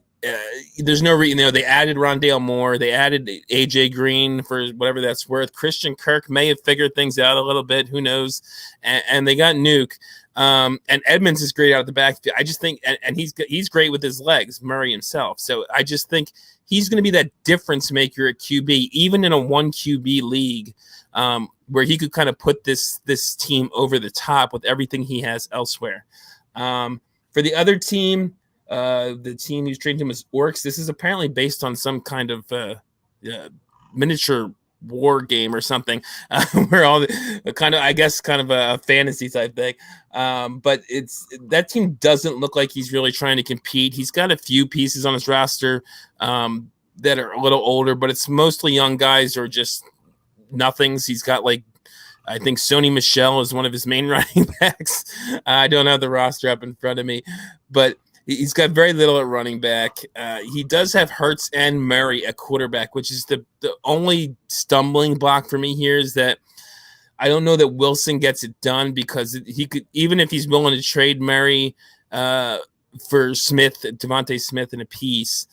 there's no reason, they added Rondale Moore. They added AJ Green for whatever that's worth. Christian Kirk may have figured things out a little bit. Who knows? And they got Nuke. And Edmonds is great out of the backfield. I just think, and he's great with his legs, Murray himself. So I just think he's going to be that difference maker at QB, even in a 1 QB league, where he could kind of put this team over the top with everything he has elsewhere. For the other team, the team he's trading him is Orcs. This is apparently based on some kind of miniature war game or something, where all the kind of a fantasy type thing. But that team doesn't look like he's really trying to compete. He's got a few pieces on his roster that are a little older, but it's mostly young guys or just nothings. He's got I think Sony Michel is one of his main running backs. I don't have the roster up in front of me, but he's got very little at running back. He does have Hurts and Murray at quarterback, which is the only stumbling block for me here is that I don't know that Wilson gets it done because he could, even if he's willing to trade Murray for Devontae Smith in a piece,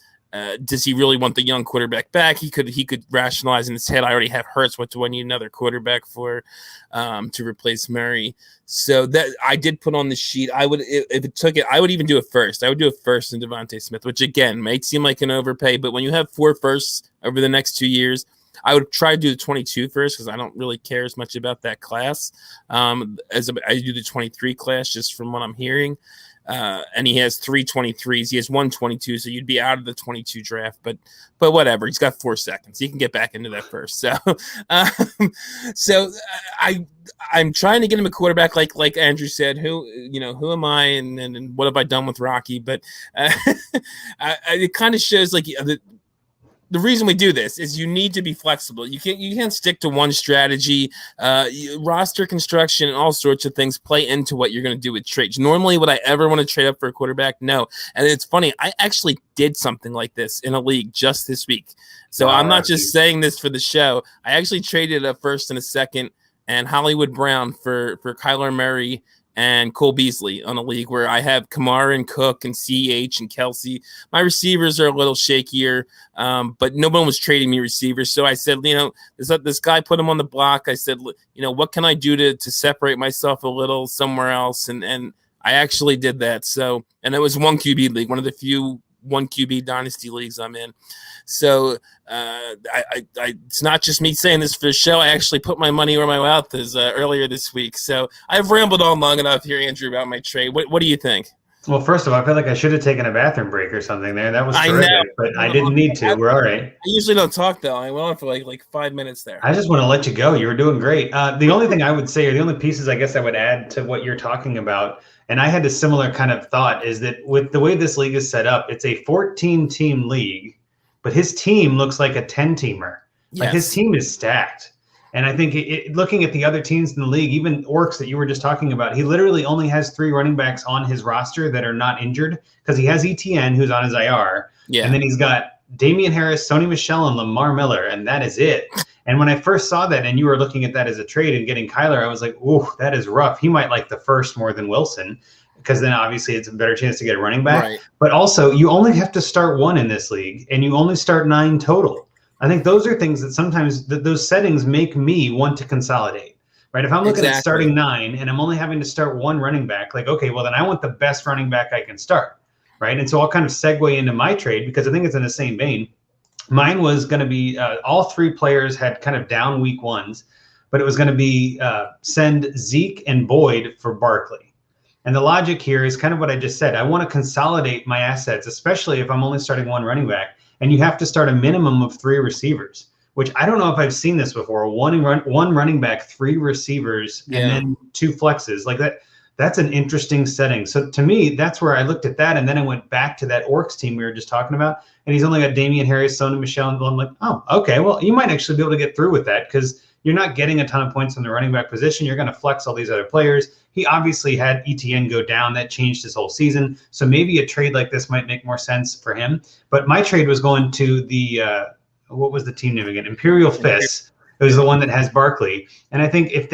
does he really want the young quarterback back? He could rationalize in his head, I already have Hurts. What do I need another quarterback for to replace Murray? So that I did put on the sheet. I would, if it took it, I would even do a first. I would do a first in Devontae Smith, which again might seem like an overpay, but when you have 4 firsts over the next 2 years, I would try to do the 22 first because I don't really care as much about that class as I do the 23 class just from what I'm hearing. And he has 3 23s. He has 1 22, so you'd be out of the 22 draft. But whatever. He's got 4 seconds. He can get back into that first. So, I'm trying to get him a quarterback, like Andrew said. Who am I, and what have I done with Rocky? But it kind of shows the reason we do this is you need to be flexible. You can't stick to one strategy. Roster construction and all sorts of things play into what you're going to do with trades. Normally, would I ever want to trade up for a quarterback? No. And it's funny. I actually did something like this in a league just this week. So I'm not just saying this for the show. I actually traded a first and a second and Hollywood Brown for Kyler Murray and Cole Beasley on a league where I have Kamara and Cook and CH and Kelsey. My receivers are a little shakier, but no one was trading me receivers. So I said, this guy put him on the block. I said, what can I do to separate myself a little somewhere else? And I actually did that. So, and it was 1 QB league, one of the few one QB dynasty leagues I'm in. So it's not just me saying this for the show. I actually put my money where my mouth is earlier this week. So I've rambled on long enough here, Andrew, about my trade. What do you think? Well, first of all, I feel like I should have taken a bathroom break or something there. That was terrific, but I didn't need to. We're all right. I usually don't talk, though. I went on for like 5 minutes there. I just want to let you go. You were doing great. The only thing I would say, or the only pieces I guess I would add to what you're talking about, and I had a similar kind of thought, is that with the way this league is set up, it's a 14-team league, but his team looks like a 10-teamer. Yes. Like his team is stacked. And I think looking at the other teams in the league, even Orcs that you were just talking about, he literally only has 3 running backs on his roster that are not injured, because he has ETN, who's on his IR. Yeah. And then he's got Damian Harris, Sony Michel, and Lamar Miller, and that is it. And when I first saw that and you were looking at that as a trade and getting Kyler, I was like, ooh, that is rough. He might like the first more than Wilson, because then obviously it's a better chance to get a running back. Right. But also, you only have to start 1 in this league, and you only start 9 total. I think those are things that sometimes those settings make me want to consolidate, right? If I'm looking at starting 9 and I'm only having to start 1 running back, like, okay, well, then I want the best running back I can start, right? And so I'll kind of segue into my trade, because I think it's in the same vein. Mine was going to be all 3 players had kind of down week 1s, but it was going to be send Zeke and Boyd for Barkley. And the logic here is kind of what I just said. I want to consolidate my assets, especially if I'm only starting 1 running back. And you have to start a minimum of 3 receivers, which I don't know if I've seen this before. One running back, 3 receivers, and then 2 flexes. Like that. That's an interesting setting. So to me, that's where I looked at that. And then I went back to that Orcs team we were just talking about. And he's only got Damian Harris, Sony Michel, and I'm like, oh, okay. Well, you might actually be able to get through with that, because you're not getting a ton of points in the running back position. You're going to flex all these other players. He obviously had ETN go down. That changed his whole season. So maybe a trade like this might make more sense for him. But my trade was going to the, what was the team name again? Imperial Fists. It was the one that has Barkley. And I think if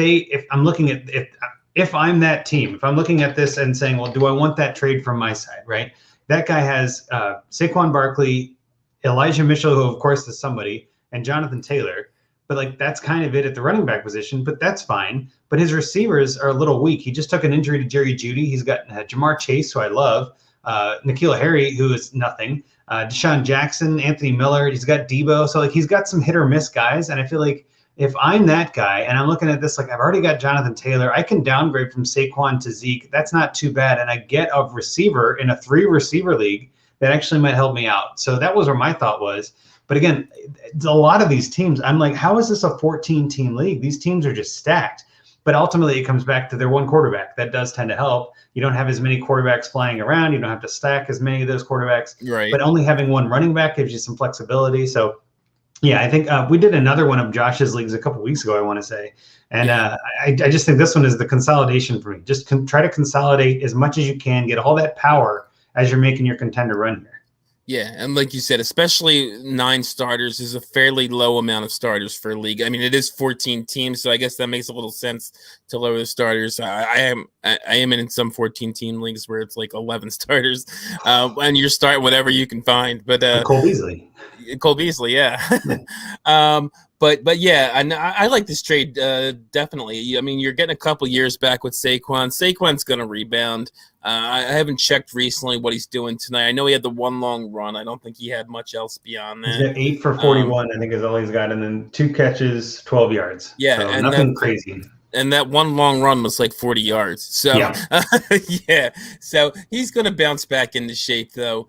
I'm that team, if I'm looking at this and saying, well, do I want that trade from my side, right? That guy has Saquon Barkley, Elijah Mitchell, who of course is somebody, and Jonathan Taylor. But like that's kind of it at the running back position, but that's fine. But his receivers are a little weak. He just took an injury to Jerry Jeudy. He's got Jamar Chase, who I love, N'Keal Harry, who is nothing, Deshaun Jackson, Anthony Miller. He's got Debo. So like he's got some hit or miss guys. And I feel like if I'm that guy and I'm looking at this, like I've already got Jonathan Taylor, I can downgrade from Saquon to Zeke. That's not too bad. And I get a receiver in a 3-receiver league that actually might help me out. So that was where my thought was. But again, a lot of these teams, I'm like, how is this a 14-team league? These teams are just stacked. But ultimately, it comes back to their 1 quarterback. That does tend to help. You don't have as many quarterbacks flying around. You don't have to stack as many of those quarterbacks. Right. But only having 1 running back gives you some flexibility. So, yeah, I think we did another one of Josh's leagues a couple weeks ago, I want to say. And I just think this one is the consolidation for me. Just try to consolidate as much as you can, get all that power as you're making your contender run here. Yeah, and like you said, especially 9 starters is a fairly low amount of starters for a league. I mean, it is 14 teams, so I guess that makes a little sense to lower the starters. I am in some 14-team leagues where it's like 11 starters, and you're starting whatever you can find. But Cole Beasley, yeah. But yeah, and I like this trade definitely. I mean, you're getting a couple years back with Saquon. Saquon's going to rebound. I haven't checked recently what he's doing tonight. I know he had the 1 long run. I don't think he had much else beyond that. He's got 8 for 41, I think is all he's got, and then 2 catches, 12 yards. Yeah, so and nothing crazy. And that 1 long run was like 40 yards. So, yeah. So he's going to bounce back into shape, though,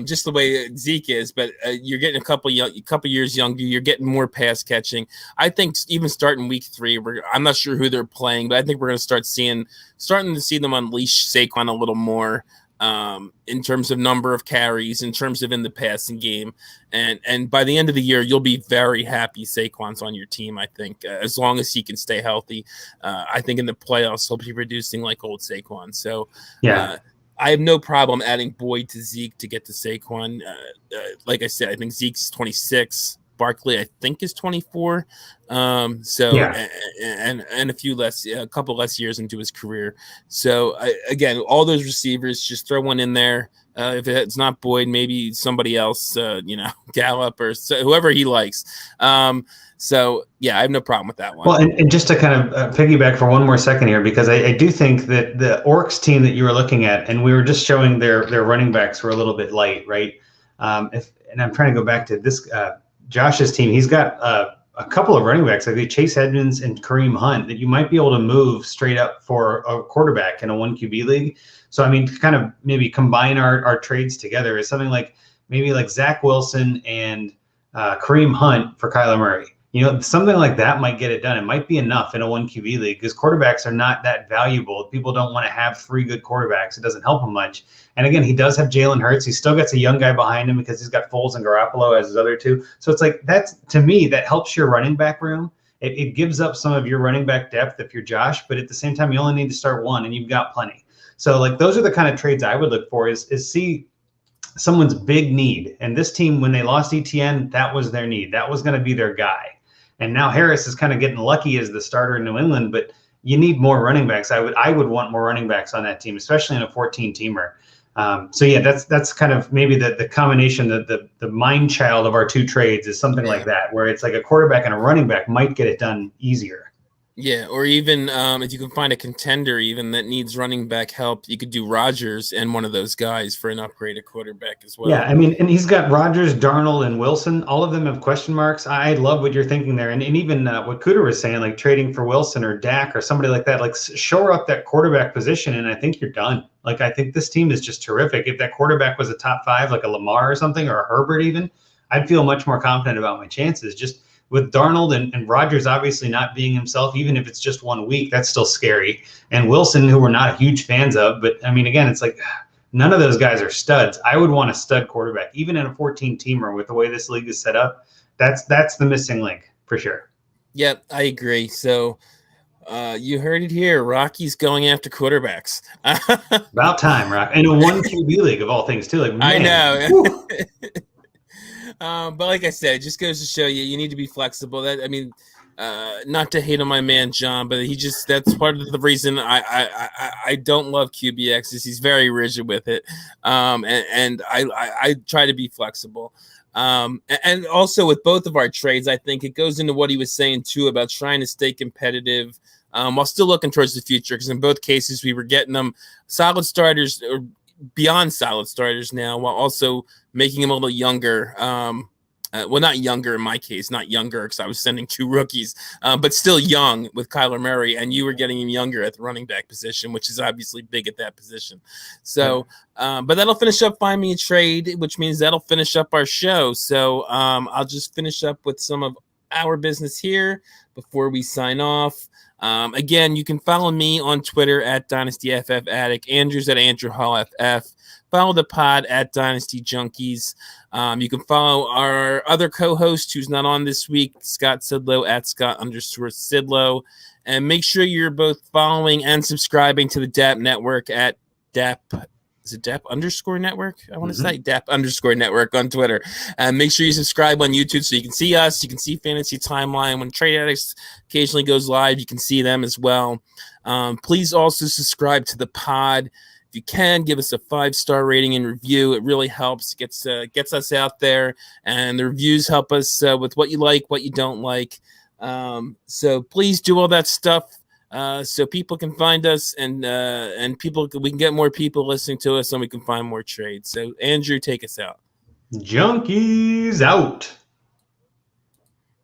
just the way Zeke is. But you're getting a couple years younger. You're getting more pass catching. I think even starting week 3, I'm not sure who they're playing, but I think we're going to starting to see them unleash Saquon a little more. In terms of number of carries, in terms of in the passing game. And by the end of the year, you'll be very happy Saquon's on your team, I think, as long as he can stay healthy. I think in the playoffs, he'll be reducing like old Saquon. So, I have no problem adding Boyd to Zeke to get to Saquon. Like I said, I think Zeke's 26. Barkley, I think, is 24. So Yeah. and a couple less years into his career. So again, all those receivers, just throw one in there. If it's not Boyd, maybe somebody else, Gallup or whoever he likes. So yeah, I have no problem with that one. Well, and just to kind of piggyback for one more second here, because I do think that the Orcs team that you were looking at, and we were just showing their running backs were a little bit light, right? And I'm trying to go back to this Josh's team. He's got a couple of running backs, like Chase Edmonds and Kareem Hunt, that you might be able to move straight up for a quarterback in a 1 QB league. So I mean, to kind of maybe combine our trades together is something like maybe like Zach Wilson and Kareem Hunt for Kyler Murray. Something like that might get it done. It might be enough in a 1 QB league because quarterbacks are not that valuable. People don't want to have 3 good quarterbacks. It doesn't help them much. And again, he does have Jalen Hurts. He still gets a young guy behind him because he's got Foles and Garoppolo as his other two. So it's like to me, that helps your running back room. It gives up some of your running back depth if you're Josh, but at the same time, you only need to start one and you've got plenty. So like those are the kind of trades I would look for is see someone's big need. And this team, when they lost ETN, that was their need. That was going to be their guy. And now Harris is kind of getting lucky as the starter in New England, but you need more running backs. I would want more running backs on that team, especially in a 14-teamer. So yeah, that's kind of maybe the combination, the mind child of our 2 trades is something like that, where it's like a quarterback and a running back might get it done easier. Yeah, or even if you can find a contender even that needs running back help, you could do Rodgers and one of those guys for an upgraded quarterback as well. Yeah, I mean, and he's got Rodgers, Darnold, and Wilson. All of them have question marks. I love what you're thinking there. And even what Cooter was saying, like trading for Wilson or Dak or somebody like that, like shore up that quarterback position, and I think you're done. Like, I think this team is just terrific. If that quarterback was a top 5, like a Lamar or something, or a Herbert even, I'd feel much more confident about my chances. Just with Darnold and Rodgers obviously not being himself, even if it's just 1 week, that's still scary. And Wilson, who we're not huge fans of, but I mean, again, it's like none of those guys are studs. I would want a stud quarterback, even in a 14-teamer with the way this league is set up. That's the missing link for sure. Yep, I agree. So you heard it here. Rocky's going after quarterbacks. About time, Rock. In a 1 QB league of all things too. Like, man, I know. But like I said, it just goes to show you need to be flexible. Not to hate on my man John, but that's part of the reason I don't love QBX is he's very rigid with it. And I try to be flexible. And also with both of our trades, I think it goes into what he was saying too about trying to stay competitive while still looking towards the future. Because in both cases, we were getting them solid starters or beyond solid starters now, while also making them a little younger. Well, not younger in my case, not younger because I was sending 2 rookies, but still young with Kyler Murray, and you were getting him younger at the running back position, which is obviously big at that position. So, but that'll finish up Find Me a Trade, which means that'll finish up our show. So I'll just finish up with some of our business here before we sign off. Again, you can follow me on Twitter at DynastyFFAddict, Andrew's at Andrew Hall FF. Follow the pod at Dynasty Junkies. You can follow our other co-host who's not on this week, Scott Sidlow at Scott_Sidlow. And make sure you're both following and subscribing to the DAP Network at DAP. Is it DAP_network? I want to say DAP_network on Twitter. And make sure you subscribe on YouTube so you can see us. You can see Fantasy Timeline. When Trade Addicts occasionally goes live, you can see them as well. Please also subscribe to the pod. If you can, give us a 5-star rating and review. It really helps. Gets us out there. And the reviews help us with what you like, what you don't like. So please do all that stuff. So people can find us and we can get more people listening to us and we can find more trades. So Andrew, take us out. Junkies out.